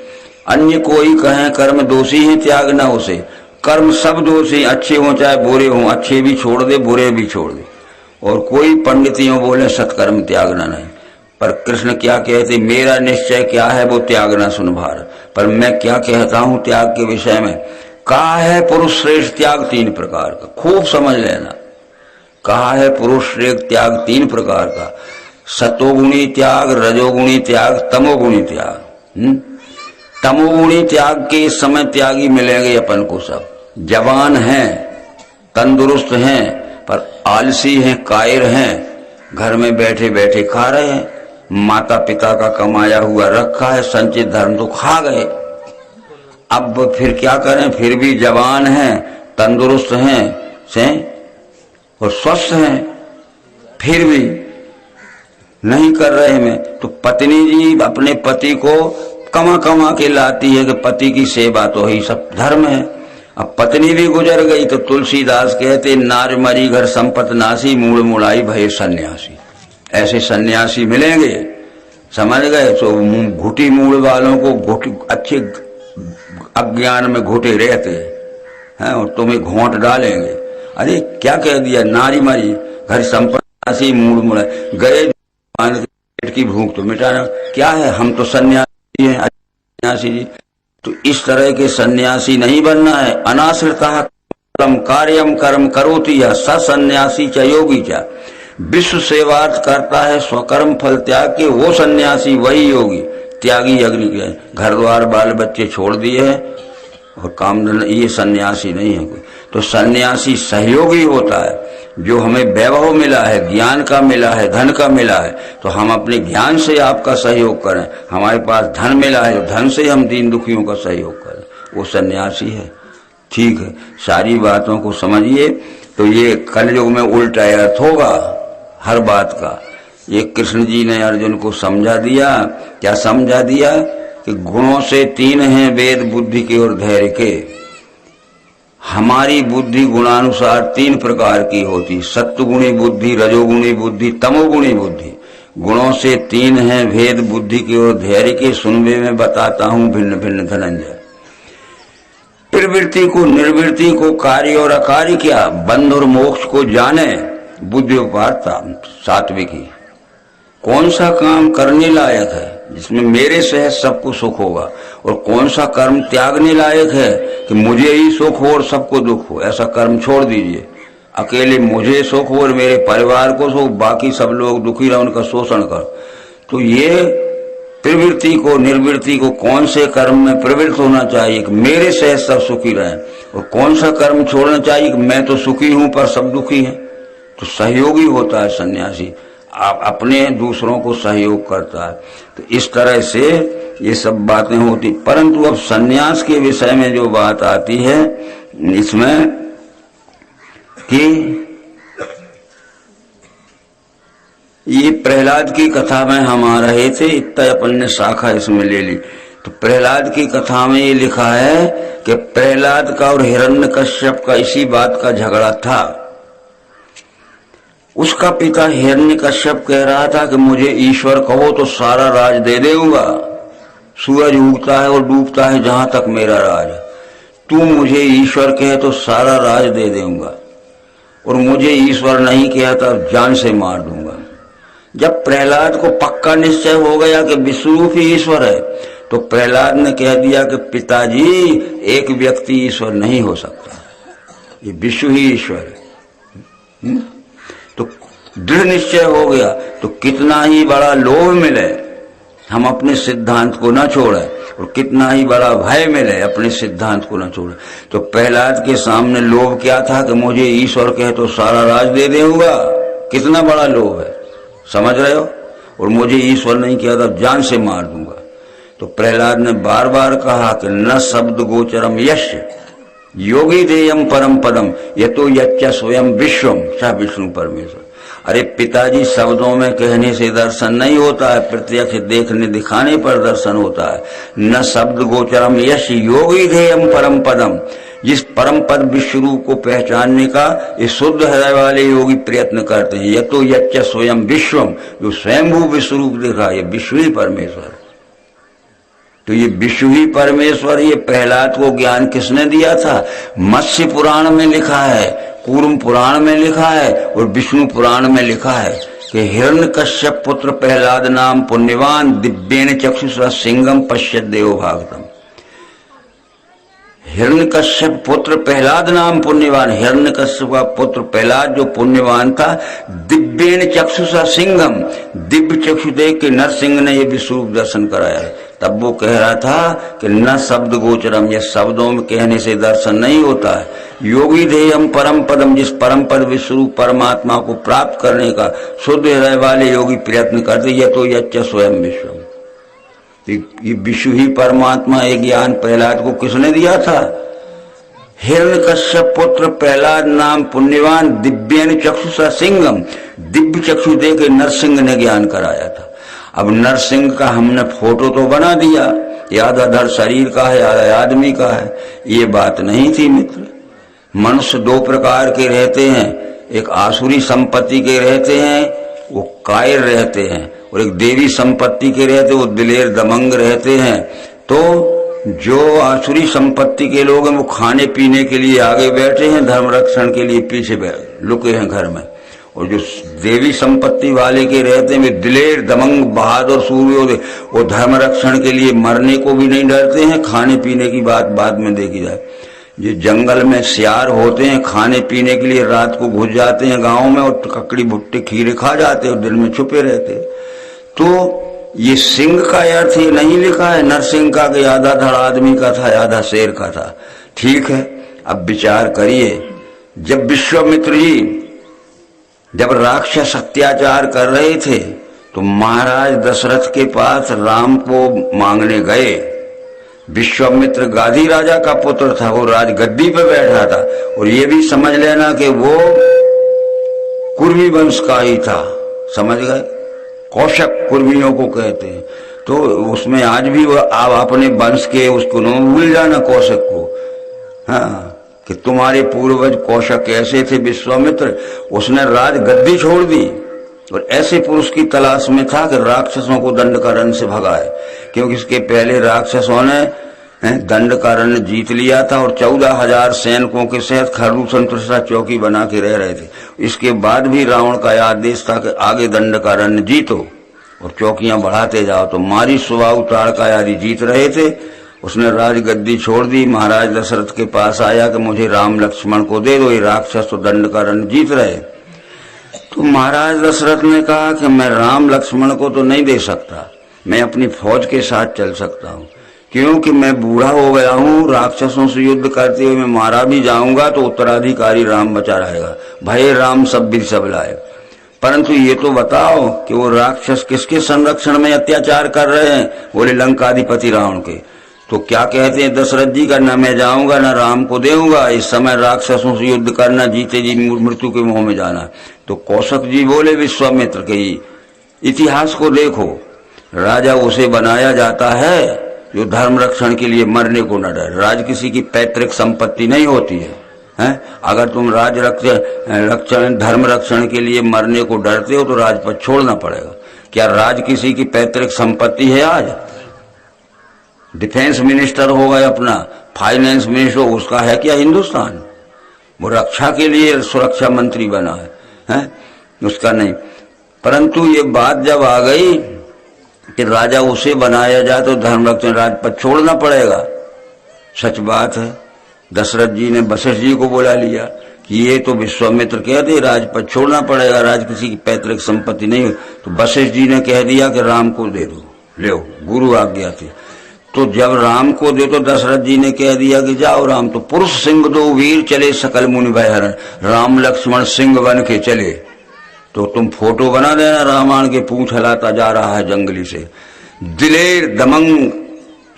S1: अन्य कोई कहें कर्म दोषी है, त्याग न उसे। कर्म सब दोषी, अच्छे हो चाहे बुरे हो, अच्छे भी छोड़ दे बुरे भी छोड़ दे। और कोई पंडित यूं बोले सत्कर्म त्यागना नहीं। पर कृष्ण क्या कहते, मेरा निश्चय क्या है वो त्यागना सुन भार। पर मैं क्या कहता हूं त्याग के विषय में, कहा है पुरुष श्रेष्ठ त्याग तीन प्रकार का, खूब समझ लेना। कहा है पुरुष श्रेष्ठ त्याग तीन प्रकार का, सतोगुणी त्याग, रजोगुणी त्याग, तमोगुणी त्याग। तमोगुणी त्याग के इस समय त्यागी मिलेंगे अपन को सब। जवान हैं, तंदुरुस्त हैं, पर आलसी हैं, कायर हैं, घर में बैठे बैठे खा रहे हैं, माता पिता का कमाया हुआ रखा है, संचित धर्म तो खा गए। अब फिर क्या करें, फिर भी जवान हैं, तंदुरुस्त हैं और स्वस्थ हैं, फिर भी नहीं कर रहे में। तो पत्नी जी अपने पति को कमा कमा के लाती है कि पति की सेवा तो ही सब धर्म है। अब पत्नी भी गुजर गई तो तुलसीदास कहते नार मरी घर संपत नासी, मूड़ मुड़ाई भय सन्यासी। ऐसे सन्यासी मिलेंगे, समझ गए। तो घुटी मूड़ वालों को घुटी अच्छे अज्ञान में घुटे रहते हैं और तुम्हें घोंट डालेंगे। अरे क्या कह दिया, नारी मरी घर संपत नासी, मूड़ मुड़ाई गए पेट की भूख तो मिटाना। क्या है, हम तो सन्यासी हैं, सन्यासी जी। तो इस तरह के सन्यासी नहीं बनना है। अनाश्रितः कार्यम कर्म करोति या सन्यासी च योगी च। विश्व सेवार्थ करता है स्वकर्म फल त्याग के, वो सन्यासी वही योगी, त्यागी अग्नि के। घर द्वार बाल बच्चे छोड़ दिए हैं, और काम धंधा, ये सन्यासी नहीं है कोई। तो सन्यासी सहयोगी होता है। जो हमें वैभव मिला है, ज्ञान का मिला है, धन का मिला है, तो हम अपने ज्ञान से आपका सहयोग करें। हमारे पास धन मिला है, धन से हम दीन दुखियों का सहयोग करें, वो सन्यासी है। ठीक है, सारी बातों को समझिए। तो ये कलयुग में उल्टा अर्थ होगा हर बात का। ये कृष्ण जी ने अर्जुन को समझा दिया। क्या समझा दिया? कि गुणों से तीन हैं वेद, बुद्धि के और धैर्य के। हमारी बुद्धि गुणानुसार तीन प्रकार की होती, सत्वगुणी बुद्धि, रजोगुणी बुद्धि, तमोगुणी बुद्धि। गुणों से तीन हैं भेद, बुद्धि के और धैर्य के। सुनवे में बताता हूं भिन्न भिन्न धनंजय। प्रवृत्ति को, निर्वृत्ति को, कार्य और अकार्य क्या, बंध और मोक्ष को जाने, बुद्धि उपारता सात्विकी। कौन सा काम करने लायक है जिसमें मेरे से सबको सुख होगा, और कौन सा कर्म त्यागने लायक है कि मुझे ही सुख हो और सबको दुख हो। ऐसा कर्म छोड़ दीजिए। अकेले मुझे सुख हो और मेरे परिवार को सुख, बाकी सब लोग दुखी रहे, उनका शोषण कर। तो ये प्रवृत्ति को, निर्वृत्ति को, कौन से कर्म में प्रवृत्त होना चाहिए कि मेरे से सब सुखी रहें, और कौन सा कर्म छोड़ना चाहिए कि मैं तो सुखी हूं पर सब दुखी हैं। तो सहयोगी होता है सन्यासी, आप अपने दूसरों को सहयोग करता है। तो इस तरह से ये सब बातें होती। परंतु अब सन्यास के विषय में जो बात आती है इसमें कि ये प्रहलाद की कथा में हम आ रहे थे, इतना अपन ने शाखा इसमें ले ली। तो प्रहलाद की कथा में ये लिखा है कि प्रहलाद का और हिरण्यकश्यप का इसी बात का झगड़ा था। उसका पिता हिरण्यकश्यप कह रहा था कि मुझे ईश्वर कहो तो सारा राज दे दूंगा। सूरज उगता है और डूबता है जहां तक मेरा राज। तू मुझे ईश्वर कहे तो सारा राज दे दूंगा, और मुझे ईश्वर नहीं कहा तो जान से मार दूंगा। जब प्रहलाद को पक्का निश्चय हो गया कि विश्वरूप ही ईश्वर है, तो प्रहलाद ने कह दिया कि पिताजी, एक व्यक्ति ईश्वर नहीं हो सकता, ये विश्व ही ईश्वर है। तो दृढ़ निश्चय हो गया। तो कितना ही बड़ा लोभ मिले, हम अपने सिद्धांत को न छोड़ें, और कितना ही बड़ा भय मिले, अपने सिद्धांत को न छोड़ें। तो प्रहलाद के सामने लोभ क्या था कि मुझे ईश्वर कहे तो सारा राज दे दूंगा। कितना बड़ा लोभ है, समझ रहे हो? और मुझे ईश्वर नहीं किया तो जान से मार दूंगा। तो प्रहलाद ने बार बार कहा कि न शब्द गोचरम यश योगी देयम परम पदम यतो यच्च स्वयं विश्वम स विष्णु परमेश्वर। अरे पिताजी, शब्दों में कहने से दर्शन नहीं होता है, प्रत्यक्ष देखने दिखाने पर दर्शन होता है। न शब्द गोचरम यश योगी देयम परम पदम, जिस परम पद विश्वरूप को पहचानने का ये शुद्ध हृदय वाले योगी प्रयत्न करते हैं। यतो यच्च स्वयं विश्वम, जो स्वयंभू विश्वरूप देखा, ये विश्व ही परमेश्वर। तो ये विश्व ही परमेश्वर, ये प्रहलाद को ज्ञान किसने दिया था? मत्स्य पुराण में लिखा है, कूर्म पुराण में लिखा है, और विष्णु पुराण में लिखा है कि हिरण्यकश्यप पुत्र प्रहलाद नाम पुण्यवान दिव्येन चक्षुषा सिंगम पश्यत देव भागवतम। हिरण्यकश्यप पुत्र प्रहलाद नाम पुण्यवान, हिरण्यकश्यप का पुत्र प्रहलाद जो पुण्यवान था, दिव्येन चक्षुषा सिंगम, दिव्य चक्षु देख के नरसिंह ने ये विश्वरूप दर्शन कराया। तब वो कह रहा था कि न शब्द गोचरम, ये शब्दों में कहने से दर्शन नहीं होता है। योगी देयम परम पदम, जिस परम पद विश्वरूप परमात्मा को प्राप्त करने का शुद्ध हृदय वाले योगी प्रयत्न करते, ये तो यच्च स्वयं विश्वम। ये विश्व ही परमात्मा, एक ज्ञान प्रहलाद को किसने दिया था? हिरण्यकश्यप पुत्र प्रहलाद नाम पुण्यवान दिव्येन चक्षुषा सिंगम, दिव्य चक्षु दे के नरसिंह ने ज्ञान कराया था। अब नरसिंह का हमने फोटो तो बना दिया, आधा धड़ शरीर का है, आधा आदमी का है। ये बात नहीं थी मित्र। मनुष्य दो प्रकार के रहते हैं, एक आसुरी संपत्ति के रहते हैं, वो कायर रहते हैं, और एक देवी संपत्ति के रहते, वो दिलेर दमंग रहते हैं। तो जो आसुरी संपत्ति के लोग हैं वो खाने पीने के लिए आगे बैठे हैं, धर्म रक्षण के लिए पीछे लुके हैं घर में। और जो देवी संपत्ति वाले के रहते हैं वे दिलेर दमंग बहादुर सूर्योदय, वो धर्म रक्षण के लिए मरने को भी नहीं डरते हैं। खाने पीने की बात बाद में देखी जाए। जो जंगल में सियार होते हैं, खाने पीने के लिए रात को घुस जाते हैं गांव में, और ककड़ी भुट्टे खीरे खा जाते हैं और दिन में छुपे रहते हैं। तो ये सिंह का अर्थ ये नहीं लिखा है नरसिंह का कि आधा धड़ आदमी का था आधा शेर का था। ठीक है, अब विचार करिए, जब विश्वामित्र जी जब राक्षस अत्याचार कर रहे थे तो महाराज दशरथ के पास राम को मांगने गए। विश्वामित्र गादी राजा का पुत्र था, वो राज गद्दी पे बैठा था, और ये भी समझ लेना कि वो कुर्मी वंश का ही था, समझ गए, कौशक कुर्मियों को कहते हैं। तो उसमें आज भी वो आप अपने वंश के उसको न भूल जाना कौशक को, हाँ, कि तुम्हारे पूर्वज कौशक ऐसे थे विश्वामित्र। उसने राज गद्दी छोड़ दी और ऐसे पुरुष की तलाश में था कि राक्षसों को दंडकारण्य से भगाए, क्योंकि इसके पहले राक्षसों ने दंडकारण्य जीत लिया था और 14,000 सैनिकों के साथ खरदूषण चौकी बना के रह रहे थे। इसके बाद भी रावण का आदेश था कि आगे दंडकारण्य जीतो और चौकियां बढ़ाते जाओ। तो मारी स्वभाव ताड़का आदि जीत रहे थे, उसने राजगद्दी छोड़ दी, महाराज दशरथ के पास आया कि मुझे राम लक्ष्मण को दे दो, ये राक्षस तो दंडकारण्य जीत रहे। तो महाराज दशरथ ने कहा कि मैं राम लक्ष्मण को तो नहीं दे सकता, मैं अपनी फौज के साथ चल सकता हूँ, क्योंकि मैं बूढ़ा हो गया हूँ, राक्षसों से युद्ध करते हुए मैं मारा भी जाऊंगा तो उत्तराधिकारी राम बचा रहेगा, भय राम सब भी सब लाए। परंतु ये तो बताओ कि वो राक्षस किसके संरक्षण में अत्याचार कर रहे हैं? बोले लंकाधिपति रावण के। तो क्या कहते हैं दशरथ जी का, न मैं जाऊंगा न राम को देऊंगा, इस समय राक्षसों से युद्ध करना, जीते जी मृत्यु के मुंह में जाना। तो कौशक जी बोले विश्वामित्र के इतिहास को देखो, राजा उसे बनाया जाता है जो धर्म रक्षण के लिए मरने को न डरे। राज किसी की पैतृक संपत्ति नहीं होती है, हैं? अगर तुम राज रक्षण धर्म रक्षण के लिए मरने को डरते हो तो राजपद छोड़ना पड़ेगा। क्या राज किसी की पैतृक संपत्ति है? आज डिफेंस मिनिस्टर हो गए, अपना फाइनेंस मिनिस्टर, उसका है क्या हिंदुस्तान? वो रक्षा के लिए सुरक्षा मंत्री बना है, उसका नहीं। परंतु ये बात जब आ गई कि राजा उसे बनाया जाए तो धर्म रक्षण राजपद छोड़ना पड़ेगा, सच बात है। दशरथ जी ने वशिष्ठ जी को बुला लिया कि ये तो विश्वामित्र कहते राजपद छोड़ना पड़ेगा, राज किसी की पैतृक संपत्ति नहीं। तो वशिष्ठ जी ने कह दिया कि राम को दे दो, लो गुरु आज्ञा थी। तो जब राम को दे तो दशरथ जी ने कह दिया कि जाओ राम, तो पुरुष सिंह दो वीर चले सकल मुनि भयहरण, राम लक्ष्मण सिंह बन के चले। तो तुम फोटो बना देना, रामायण के पूंछ हिलाता जा रहा है जंगली से, दिलेर दमंग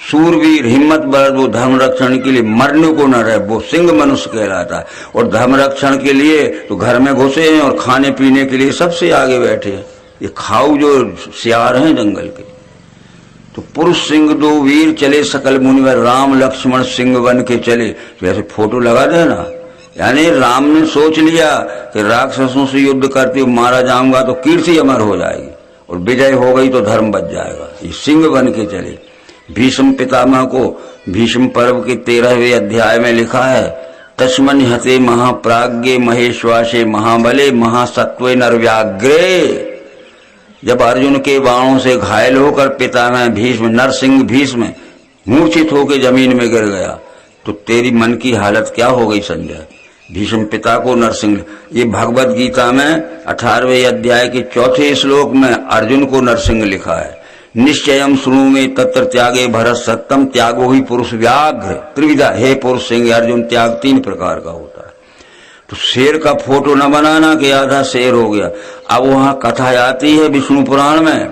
S1: सूरवीर हिम्मत बर्द, वो धर्म रक्षण के लिए मरने को न रहे, वो सिंह मनुष्य कहलाता है। और धर्म रक्षण के लिए तो घर में घुसे हैं और खाने पीने के लिए सबसे आगे बैठे हैं, ये खाऊ जो सियार हैं जंगल के। तो पुरुष सिंह दो वीर चले सकल मुनिवर, राम लक्ष्मण सिंह बन के चले। तो ऐसे फोटो लगा देना, यानी राम ने सोच लिया कि राक्षसों से युद्ध करते हुए मारा जाऊंगा तो कीर्ति अमर हो जाएगी और विजय हो गई तो धर्म बच जाएगा, ये सिंह बन के चले। भीष्म पितामह को भीष्म पर्व के 13वें अध्याय में लिखा है, तस्मन हते महाप्राज्ञे महेश्वासे महाबले महासत्वे नरव्याग्रे। जब अर्जुन के बाणों से घायल होकर पितामह भीष्म नरसिंह भीष्म मूर्छित होकर जमीन में गिर गया तो तेरी मन की हालत क्या हो गई संजय? भीष्म पिता को नरसिंह, ये भगवत गीता में 18वें अध्याय के 4थे श्लोक में अर्जुन को नरसिंह लिखा है। निश्चयम शुरू में तत्र त्यागे भरत सत्यम, त्यागो ही पुरुष व्याघ्र त्रिविधा। हे पुरुष सिंह अर्जुन, त्याग 3 प्रकार का होता है। तो शेर का फोटो न बनाना कि आधा शेर हो गया। अब वहां कथा आती है विष्णु पुराण में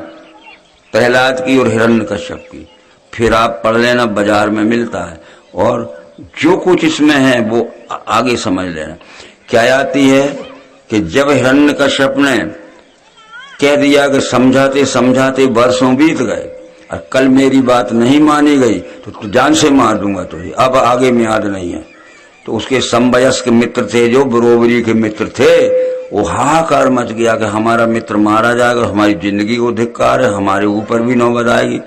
S1: प्रहलाद की और हिरण्यकश्यप की, फिर आप पढ़ लेना, बाजार में मिलता है। और जो कुछ इसमें है वो आगे समझ लेना। क्या आती है कि जब हिरण्यकश्यप ने कह दिया कि समझाते समझाते वर्षों बीत गए और कल मेरी बात नहीं मानी गई तो जान से मार दूंगा तुझे, अब आगे में याद नहीं है। तो उसके समवयस्क मित्र थे जो बरोबरी के मित्र थे, वो हाहाकार मच गया कि हमारा मित्र मारा जाएगा, हमारी जिंदगी को धिक्कार है, हमारे ऊपर भी नौबत आएगी।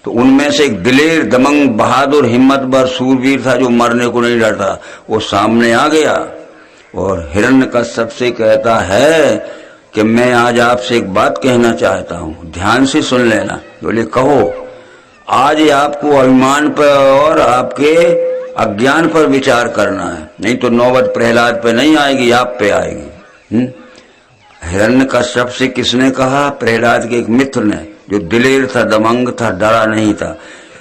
S1: तो उनमें से एक दिलेर दमंग बहादुर हिम्मतवर सूरवीर था जो मरने को नहीं डरता, वो सामने आ गया और हिरण्यकश्यप से कहता है कि मैं आज आपसे एक बात कहना चाहता हूँ, ध्यान से सुन लेना। बोले कहो। आज आपको अभिमान पर और आपके अज्ञान पर विचार करना है, नहीं तो नौबत प्रहलाद पे नहीं आएगी, आप पे आएगी। हिरण्यकश्यप से किसने कहा? प्रहलाद के एक मित्र ने, जो दिलेर था, दमंग था, डरा नहीं था।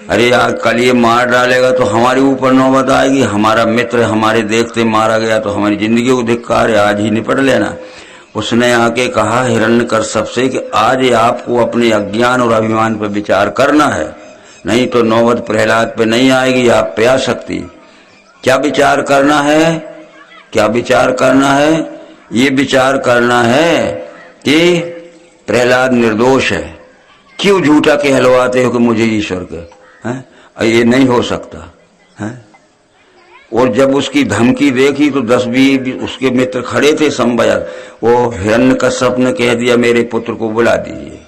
S1: अरे यार कल ये मार डालेगा तो हमारे ऊपर नौबत आएगी, हमारा मित्र हमारे देखते मारा गया तो हमारी जिंदगी को धिक्कार है, आज ही निपट लेना। उसने आके कहा हिरण्यकश्यप से कि आज आपको अपने अज्ञान और अभिमान पर विचार करना है, नहीं तो नौबत प्रहलाद पे नहीं आएगी, आप पे आ सकती। क्या विचार करना है? क्या विचार करना है? ये विचार करना है कि प्रहलाद निर्दोष है, क्यों झूठा कहलवाते हो कि मुझे ईश्वर के हैं? ये नहीं हो सकता है। और जब उसकी धमकी देखी तो 10-20 उसके मित्र खड़े थे संबयक, वो हिरण्यकश्यप ने कह दिया मेरे पुत्र को बुला दीजिए।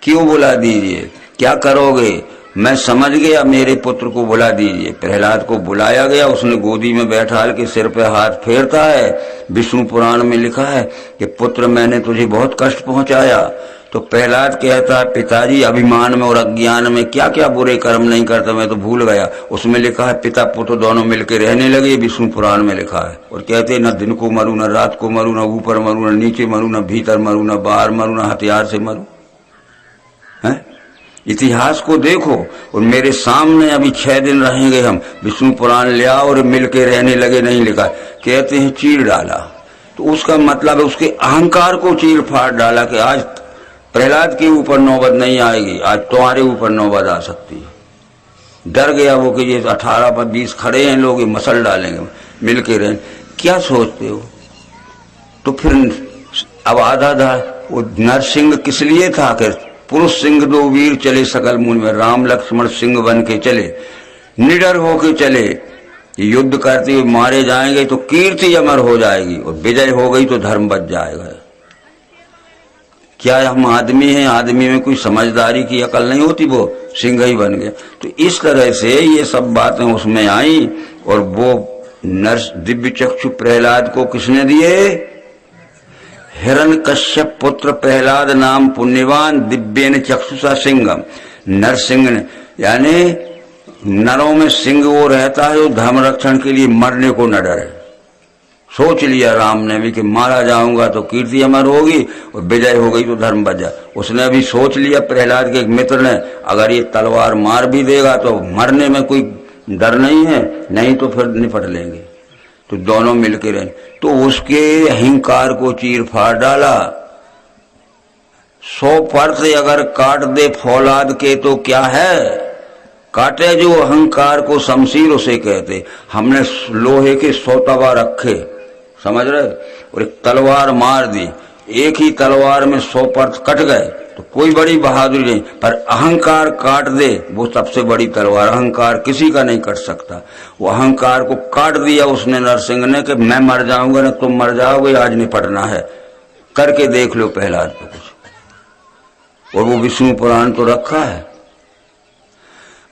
S1: क्यों बुला दीजिए? क्या करोगे? मैं समझ गया, मेरे पुत्र को बुला दीजिए। प्रहलाद को बुलाया गया, उसने गोदी में बैठाल के सिर पे हाथ फेरता है। विष्णु पुराण में लिखा है कि पुत्र मैंने तुझे बहुत कष्ट पहुंचाया। तो प्रहलाद कहता है पिताजी अभिमान में और अज्ञान में क्या क्या बुरे कर्म नहीं करता, मैं तो भूल गया। उसमें लिखा है पिता पुत्र दोनों मिलकर रहने लगे, विष्णु पुराण में लिखा है। और कहते न दिन को मरू, न रात को मरू, न ऊपर मरू, न नीचे मरू, न भीतर मरू, न बाहर मरू, न हथियार से मरू। है इतिहास को देखो। और मेरे सामने अभी 6 दिन रहेंगे हम, विष्णु पुराण ले आओ और मिलके रहने लगे, नहीं लिखा। कहते हैं चीर डाला, तो उसका मतलब है उसके अहंकार को चीर फाड़ डाला कि आज प्रहलाद के ऊपर नौबत नहीं आएगी, आज तुम्हारे ऊपर नौबत आ सकती है। डर गया वो कि ये 18 पर 20 खड़े हैं लोग, ये मसल डालेंगे, मिलके रहें। क्या सोचते हो? तो फिर अब आधा था वो नरसिंह किस लिए था कि पुरुष सिंह 2 वीर चले सकल मूल में, राम लक्ष्मण सिंह बन के चले, निडर होके चले। युद्ध करते हुए मारे जाएंगे तो कीर्ति अमर हो जाएगी, और विजय हो गई तो धर्म बच जाएगा। क्या हम आदमी हैं? आदमी में कोई समझदारी की अकल नहीं होती, वो सिंह ही बन गया। तो इस तरह से ये सब बातें उसमें आई। और वो नर्स दिव्य चक्षु प्रहलाद को किसने दिए? हिरण्यकश्यप पुत्र प्रहलाद नाम पुण्यवान दिव्येन चक्षुषा सिंहम। नरसिंह ने, यानी नरों में सिंह वो रहता है जो धर्म रक्षण के लिए मरने को न डरे। सोच लिया राम ने भी कि मारा जाऊंगा तो कीर्ति अमर होगी, और विजय हो गई तो धर्म बच जाए। उसने भी सोच लिया प्रहलाद के एक मित्र ने, अगर ये तलवार मार भी देगा तो मरने में कोई डर नहीं है, नहीं तो फिर निपट लेंगे। तो दोनों मिलकर रहे, तो उसके अहंकार को चीर फाड़ डाला। 100 पर से अगर काट दे फौलाद के तो क्या है, काटे जो अहंकार को शमशीर उसे कहते। हमने लोहे के 100 तवा रखे, समझ रहे, और एक तलवार मार दी, एक ही तलवार में 100 पर कट गए तो कोई बड़ी बहादुरी नहीं। पर अहंकार काट दे वो सबसे बड़ी तलवार, अहंकार किसी का नहीं कट सकता। वो अहंकार को काट दिया उसने नरसिंह ने कि मैं मर जाऊंगा ना तुम मर जाओगे, आज निपटना है, करके देख लो प्रहलाद पे कुछ। और वो विष्णु पुराण तो रखा है।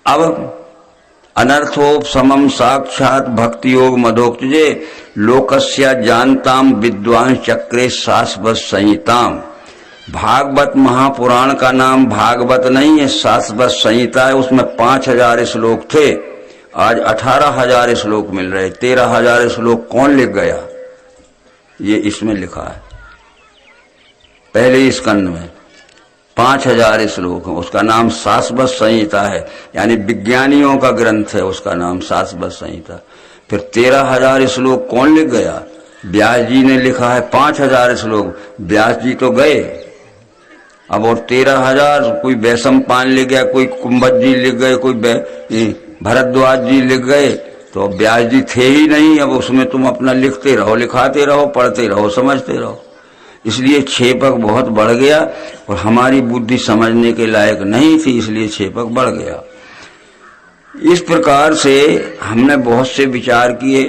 S1: अब अनर्थोप समम साक्षात भक्ति योग मधोक्तजे लोकस्या जानताम विद्वान चक्रे शाश्वत संहिताम। भागवत महापुराण का नाम भागवत नहीं है, शाश्वत संहिता है। उसमें 5000 श्लोक थे, आज 18000 श्लोक मिल रहे। 13000 श्लोक कौन लिख गया? ये इसमें लिखा है पहले स्कंद में 5000 श्लोक है। उसका नाम शाश्वत संहिता है, यानी विज्ञानियों का ग्रंथ है, उसका नाम शाश्वत संहिता। फिर 13000 श्लोक कौन लिख गया? व्यास जी ने लिखा है 5000 श्लोक। व्यास जी तो गए अब, और 13000 कोई वैशंपायन लिख गया, कोई कुंभज जी लिख गए, कोई भरद्वाज जी लिख गए, तो व्यास जी थे ही नहीं। अब उसमें तुम अपना लिखते रहो, लिखाते रहो, पढ़ते रहो, समझते रहो। इसलिए छेपक बहुत बढ़ गया, और हमारी बुद्धि समझने के लायक नहीं थी, इसलिए छेपक बढ़ गया। इस प्रकार से हमने बहुत से विचार किए।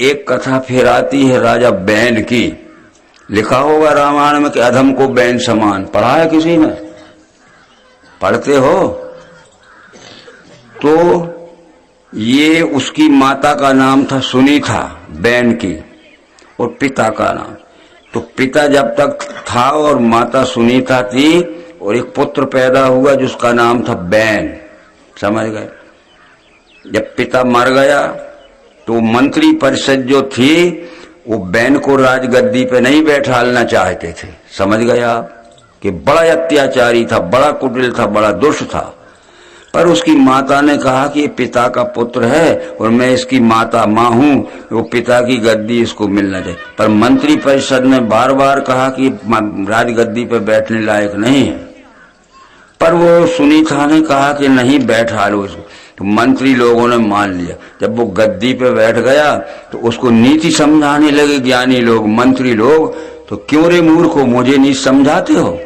S1: एक कथा फिर आती है राजा बैन की। लिखा होगा रामायण में कि अधम को बैन समान, पढ़ा है किसी ने? पढ़ते हो? तो ये उसकी माता का नाम था सुनीता बैन की, और पिता का नाम। तो पिता जब तक था और माता सुनीता थी, और एक पुत्र पैदा हुआ जिसका नाम था बैन, समझ गए। जब पिता मर गया तो मंत्री परिषद जो थी वो बैन को राजगद्दी पे नहीं बैठालना चाहते थे, समझ गया कि बड़ा अत्याचारी था, बड़ा कुटिल था, बड़ा दुष्ट था। पर उसकी माता ने कहा कि ये पिता का पुत्र है और मैं इसकी माता माँ हूं, वो पिता की गद्दी इसको मिलना चाहिए। पर मंत्री परिषद ने बार बार कहा कि राजगद्दी पर बैठने लायक नहीं है। पर वो सुनीता ने कहा कि नहीं, बैठा लो इसको। तो मंत्री लोगों ने मान लिया। जब वो गद्दी पे बैठ गया तो उसको नीति समझाने लगे ज्ञानी लोग, मंत्री लोग। तो क्यों रे मूर्खो, मुझे नहीं समझाते हो?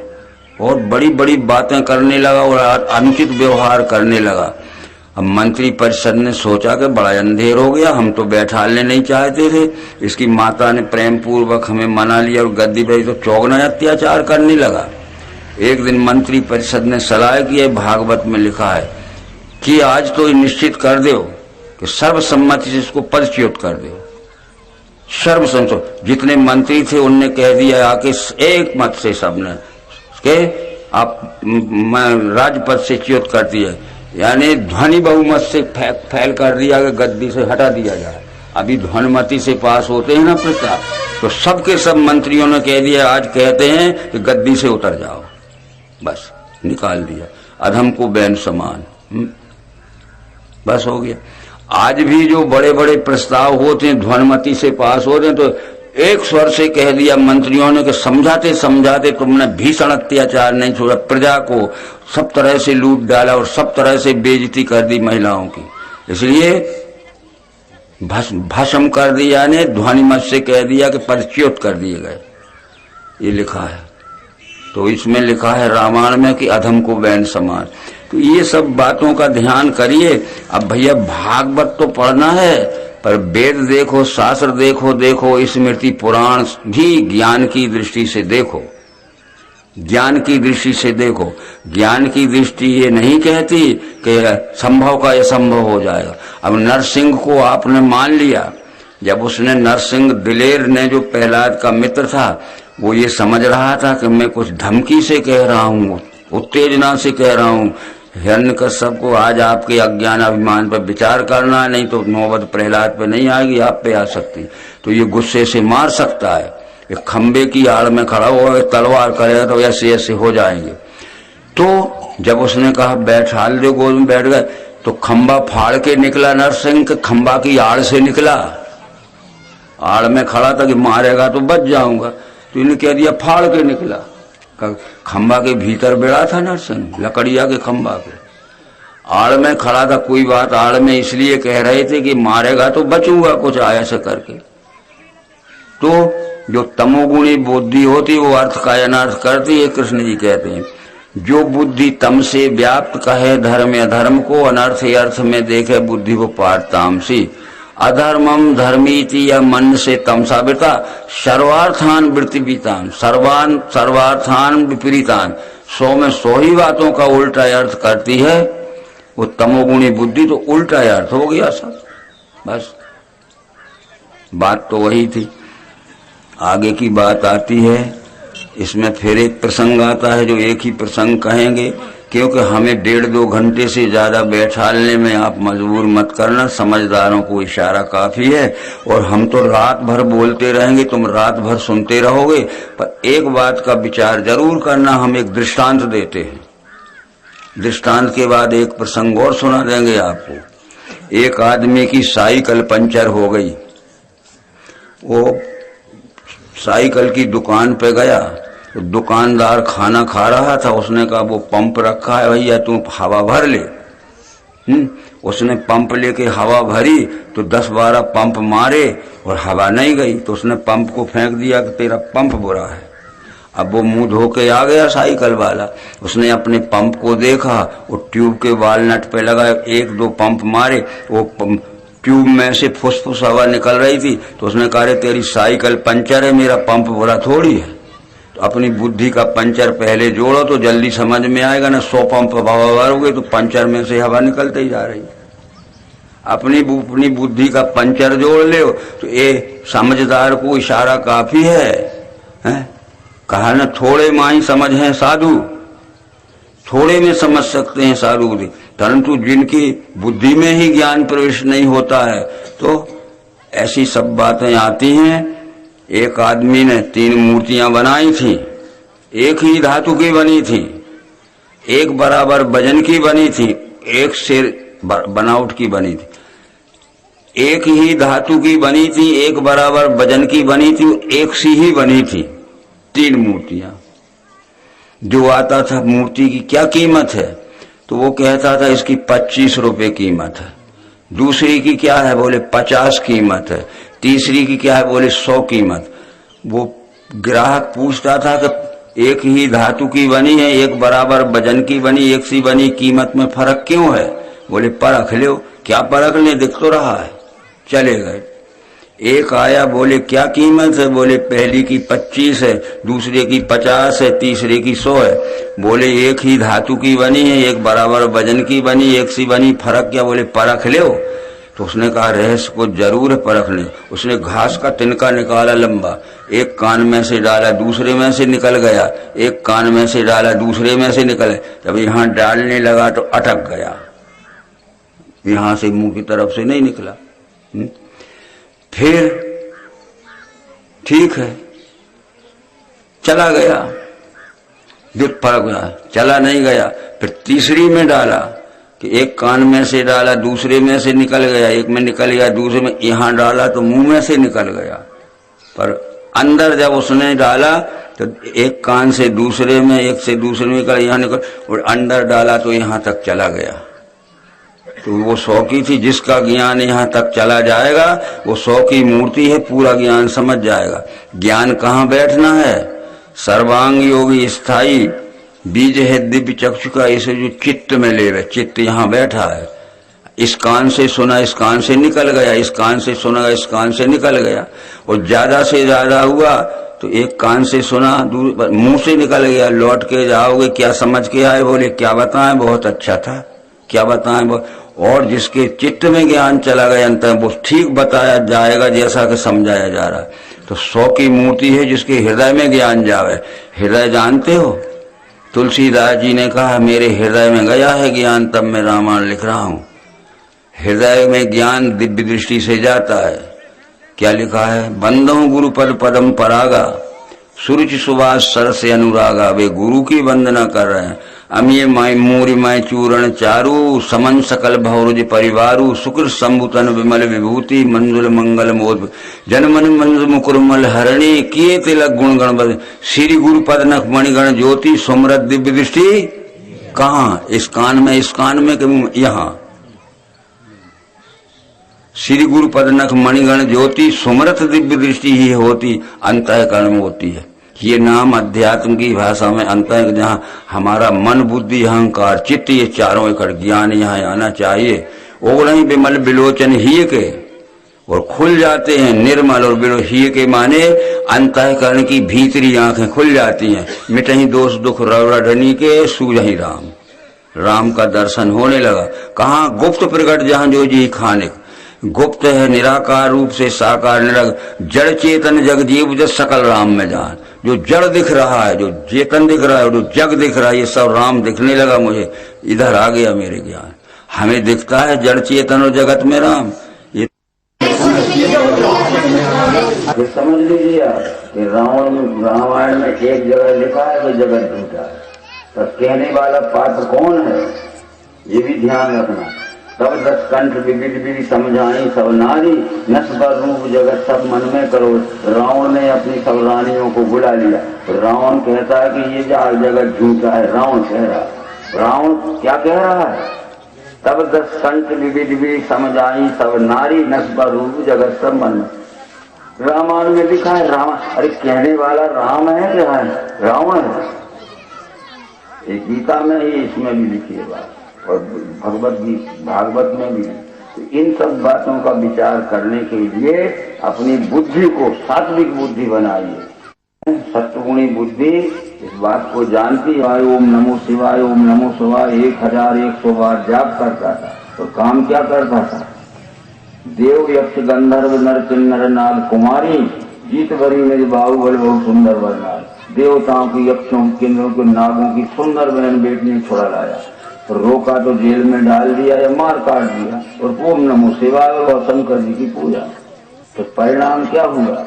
S1: और बड़ी बड़ी बातें करने लगा और अनुचित व्यवहार करने लगा। अब मंत्री परिषद ने सोचा कि बड़ा अंधेर हो गया, हम तो बैठाने नहीं चाहते थे, इसकी माता ने प्रेम पूर्वक हमें मना लिया और गद्दी पर तो चौगना अत्याचार करने लगा। एक दिन मंत्री परिषद ने सलाह की है, भागवत में लिखा है कि आज तो निश्चित कर दो कि सर्वसम्मति से इसको पदच्युत कर दो। सर्वसम्मति जितने मंत्री थे उनने कह दिया आके एक मत से सबने के आप राजपद से च्युत कर दिया, यानी ध्वनि बहुमत से फैल कर दिया कि गद्दी से हटा दिया जाए। अभी ध्वनिमति से पास होते हैं ना प्रस्ताव, तो सबके सब मंत्रियों ने कह दिया, आज कहते हैं कि गद्दी से उतर जाओ, बस निकाल दिया, अधम को बैन समान, बस हो गया। आज भी जो बड़े बड़े प्रस्ताव होते हैं ध्वनिमति से पास होते हैं, तो एक स्वर से कह दिया मंत्रियों ने कि समझाते समझाते तुमने भीषण अत्याचार नहीं छोड़ा, प्रजा को सब तरह से लूट डाला और सब तरह से बेइज्जती कर दी महिलाओं की, इसलिए भस्म कर दिया ने ध्वनिमत से कह दिया कि पदच्युत कर दिए गए। ये लिखा है। तो इसमें लिखा है रामायण में कि अधम को बैन समान। तो ये सब बातों का ध्यान करिए। अब भैया भागवत तो पढ़ना है, पर वेद देखो, शास्त्र देखो, स्मृति पुराण भी ज्ञान की दृष्टि से देखो, ज्ञान की दृष्टि से देखो। ज्ञान की दृष्टि ये नहीं कहती कि संभव का असंभव हो जाएगा। अब नरसिंह को आपने मान लिया, जब उसने नरसिंह दिलेर ने जो प्रहलाद का मित्र था, वो ये समझ रहा था कि मैं कुछ धमकी से कह रहा हूँ, उत्तेजना से कह रहा हूँ, हिरण्यकश्यप को आज आपके अज्ञान अभिमान पर विचार करना है, नहीं तो नौबत प्रहलाद पे नहीं आएगी, आप पे आ सकती। तो ये गुस्से से मार सकता है। एक खंबे की आड़ में खड़ा हुआ तलवार करेगा तो ऐसे ऐसे हो जाएंगे। तो जब उसने कहा बैठाल दो, गोद में बैठ गए, तो खंबा फाड़ के निकला नरसिंह के, खंबा की आड़ से निकला। आड़ में खड़ा था कि मारेगा तो बच जाऊंगा, तो इन्हें कह दिया फाड़ के निकला। खंबा के भीतर बैठा था नरसिंह, लकड़िया के खंबा के आड़ में खड़ा था। कोई बात आड़ में इसलिए कह रहे थे कि मारेगा तो बचूंगा कुछ आया से करके। तो जो तमोगुणी बुद्धि होती वो अर्थ का अनर्थ करती है। कृष्ण जी कहते हैं जो बुद्धि तम से व्याप्त कहे धर्म अधर्म को, अनर्थ अर्थ में देखे बुद्धि को पार तामसी। अधर्मम धर्मीति या मन से तमसा वृता, सर्वार्थान वृत्तिवितान, सर्वार्थान विपरीतान, 100 में 100 ही बातों का उल्टा अर्थ करती है वो तमोगुणी बुद्धि। तो उल्टा अर्थ हो गया सब, बस बात तो वही थी। आगे की बात आती है, इसमें फिर एक प्रसंग आता है जो एक ही प्रसंग कहेंगे, क्योंकि हमें 1.5-2 घंटे से ज्यादा बैठाने में आप मजबूर मत करना, समझदारों को इशारा काफी है। और हम तो रात भर बोलते रहेंगे, तुम रात भर सुनते रहोगे। पर एक बात का विचार जरूर करना, हम एक दृष्टांत देते हैं, दृष्टांत के बाद एक प्रसंग और सुना देंगे आपको। एक आदमी की साइकिल पंचर हो गई, वो साइकिल की दुकान पे गया, तो दुकानदार खाना खा रहा था, उसने कहा वो पंप रखा है भैया तू हवा भर ले। उसने पंप लेके हवा भरी तो 10-12 पंप मारे और हवा नहीं गई, तो उसने पंप को फेंक दिया कि तेरा पंप बुरा है। अब वो मुंह धो के आ गया साइकिल वाला, उसने अपने पंप को देखा, वो ट्यूब के वालनट पे लगा, 1-2 पंप मारे, वो ट्यूब में से फुसफुस हवा निकल रही थी। तो उसने कहा तेरी साइकिल पंचर है, मेरा पंप बुरा थोड़ी है। तो अपनी बुद्धि का पंचर पहले जोड़ो तो जल्दी समझ में आएगा ना। 100 पंप हवा भरोगे तो पंचर में से हवा निकलते ही जा रही। अपनी बुद्धि का पंचर जोड़ ले तो ये समझदार को इशारा काफी है? कहा ना थोड़े माही समझ है साधु, थोड़े में समझ सकते हैं साधु, परंतु जिनकी बुद्धि में ही ज्ञान प्रवेश नहीं होता है तो ऐसी सब बातें आती हैं। एक आदमी ने 3 मूर्तियां बनाई थी, एक ही धातु की बनी थी, एक बराबर वजन की बनी थी, एक से बनावट की बनी थी। एक ही धातु की बनी थी, एक बराबर वजन की बनी थी, एक सी ही बनी थी। 3 मूर्तियां। जो आता था मूर्ति की क्या कीमत है, तो वो कहता था इसकी 25 रुपए कीमत है। दूसरी की क्या है, बोले 50 कीमत है। तीसरी की क्या है, बोले 100 कीमत। वो ग्राहक पूछता था कि एक ही धातु की बनी है, एक बराबर वजन की बनी, एक सी बनी, कीमत में फर्क क्यों है? बोले परख लो। क्या परख ले, दिख तो रहा है। चले गए। एक आया, बोले क्या कीमत है? बोले पहली की 25 है, दूसरे की 50 है, तीसरे की 100 है। बोले एक ही धातु की बनी है, एक बराबर वजन की बनी, एक सी बनी, फर्क क्या? बोले परख लो। तो उसने कहा रहस्य को जरूर परख ले। उसने घास का तिनका निकाला लंबा, एक कान में से डाला, दूसरे में से निकल गया, एक कान में से डाला, दूसरे में से निकल। जब यहां डालने लगा तो अटक गया, यहां से मुंह की तरफ से नहीं निकला। फिर ठीक है, चला गया, दुख पड़ गया, चला नहीं गया। फिर तीसरी में डाला कि एक कान में से डाला, दूसरे में से निकल गया, एक में निकल गया, दूसरे में, यहां डाला तो मुंह में से निकल गया। पर अंदर जब उसने डाला तो एक कान से दूसरे में, एक से दूसरे में निकल, यहां निकल, और अंदर डाला तो यहां तक चला गया। तो वो 100 की थी। जिसका ज्ञान यहां तक चला जाएगा वो 100 की मूर्ति है, पूरा ज्ञान समझ जाएगा। ज्ञान कहाँ बैठना है? सर्वांग योगी स्थाई बीज है दिव्य चक्षु का। इसे जो चित्त में ले रहे, चित्त यहां बैठा है। इस कान से सुना, इस कान से निकल गया, इस कान से सुना, इस कान से निकल गया। और ज्यादा से ज्यादा हुआ तो एक कान से सुना, मुंह से निकल गया। लौट के जाओगे, क्या समझ के आए? बोले क्या बताएं, बहुत अच्छा था, क्या बताएं। और जिसके चित्त में ज्ञान चला गया अंत में, वो ठीक बताया जाएगा जैसा कि समझाया जा रहा है। तो 100 की मूर्ति है जिसके हृदय में ज्ञान जावे। हृदय जानते हो? तुलसीदास जी ने कहा मेरे हृदय में गया है ज्ञान, तब मैं रामायण लिख रहा हूं। हृदय में ज्ञान दिव्य दृष्टि से जाता है। क्या लिखा है? बंदो गुरु पद पदम परागा, सुरुचि सुभाष सर से अनुरागा। वे गुरु की वंदना कर रहे हैं। अमीय माय मूरी माय चूरण चारू, समन सकल भौरुज परिवारु। शुक्र शंभुतन विमल विभूति, मंजुल मंगल मोद जनमन मंजु मुकुरमल हरणी। किए तिलक गुण गण श्री गुरु पद नख मणिगण ज्योति, सुमरत दिव्य दृष्टि। कहाँ? इस कान में, इस कान में कि यहाँ? श्री गुरु पद नख मणिगण ज्योति, सुमरत दिव्य दृष्टि ही होती, अंतःकरण में होती है। ये नाम अध्यात्म की भाषा में अंतः, जहाँ हमारा मन बुद्धि अहंकार चित्त ये चारों एकड़ ज्ञान यहाँ आना चाहिए। ओगढ़ विमल बिलोचन ही के, और खुल जाते हैं निर्मल। और बिलो ही के माने अंतःकरण की भीतरी आंखें खुल जाती हैं। मिटही दोष दुख रवरधनी के, सूझही राम। राम का दर्शन होने लगा। कहाँ? गुप्त प्रकट जहाँ जो जी खानिक। गुप्त है निराकार रूप से साकार निरग, जड़ चेतन जग जीव जस सकल राम में जान। जो जड़ दिख रहा है, जो चेतन दिख रहा है, जो जग दिख रहा है, ये सब राम दिखने लगा मुझे। इधर आ गया मेरे ज्ञान। हमें दिखता है जड़ चेतन और जगत में राम। ये समझ लीजिए कि रामायण में एक जगह लिखा है तो जगत झूठा है। तो कहने वाला पात्र कौन है ये भी ध्यान रखना। तब 10 कंठ विविध विधि समझाई सब नारी, नस्बर रूप जगत सब मन में करो। रावण ने अपनी सब रानियों को बुला लिया। रावण कहता है कि ये जगत झूठा है। रावण कह रहा, रावण क्या कह रहा है? तब 10 कंठ विविध विधि समझाई सब नारी, नस्बर रूप जगत सब मन में। रामायण में लिखा है राम। अरे कहने वाला राम है क्या है? रावण है। एक गीता में ही, इसमें भी लिखी है बात, और भागवत में भी। तो इन सब बातों का विचार करने के लिए अपनी बुद्धि को सात्विक बुद्धि बनाइए। सत्वगुणी बुद्धि इस बात को जानती है। ओम नमो शिवाय, ओम नमो शिवाय 1100 बार जाप करता था। तो काम क्या करता था? देव यक्ष गंधर्व नर किन्नर नाग कुमारी, जीत भरी मेरे बाहुबल बहुत सुंदर बरनाल। देवताओं की, यक्षों किन्नरों के, नागों की सुंदर बहन बेटी ने छोड़ा लाया। रोका तो जेल में डाल दिया या मार काट दिया। और ओम नमो शिवाय और शंकर जी की पूजा। तो परिणाम क्या हुआ?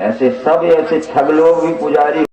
S1: ऐसे सब ऐसे ठग लोग भी पुजारी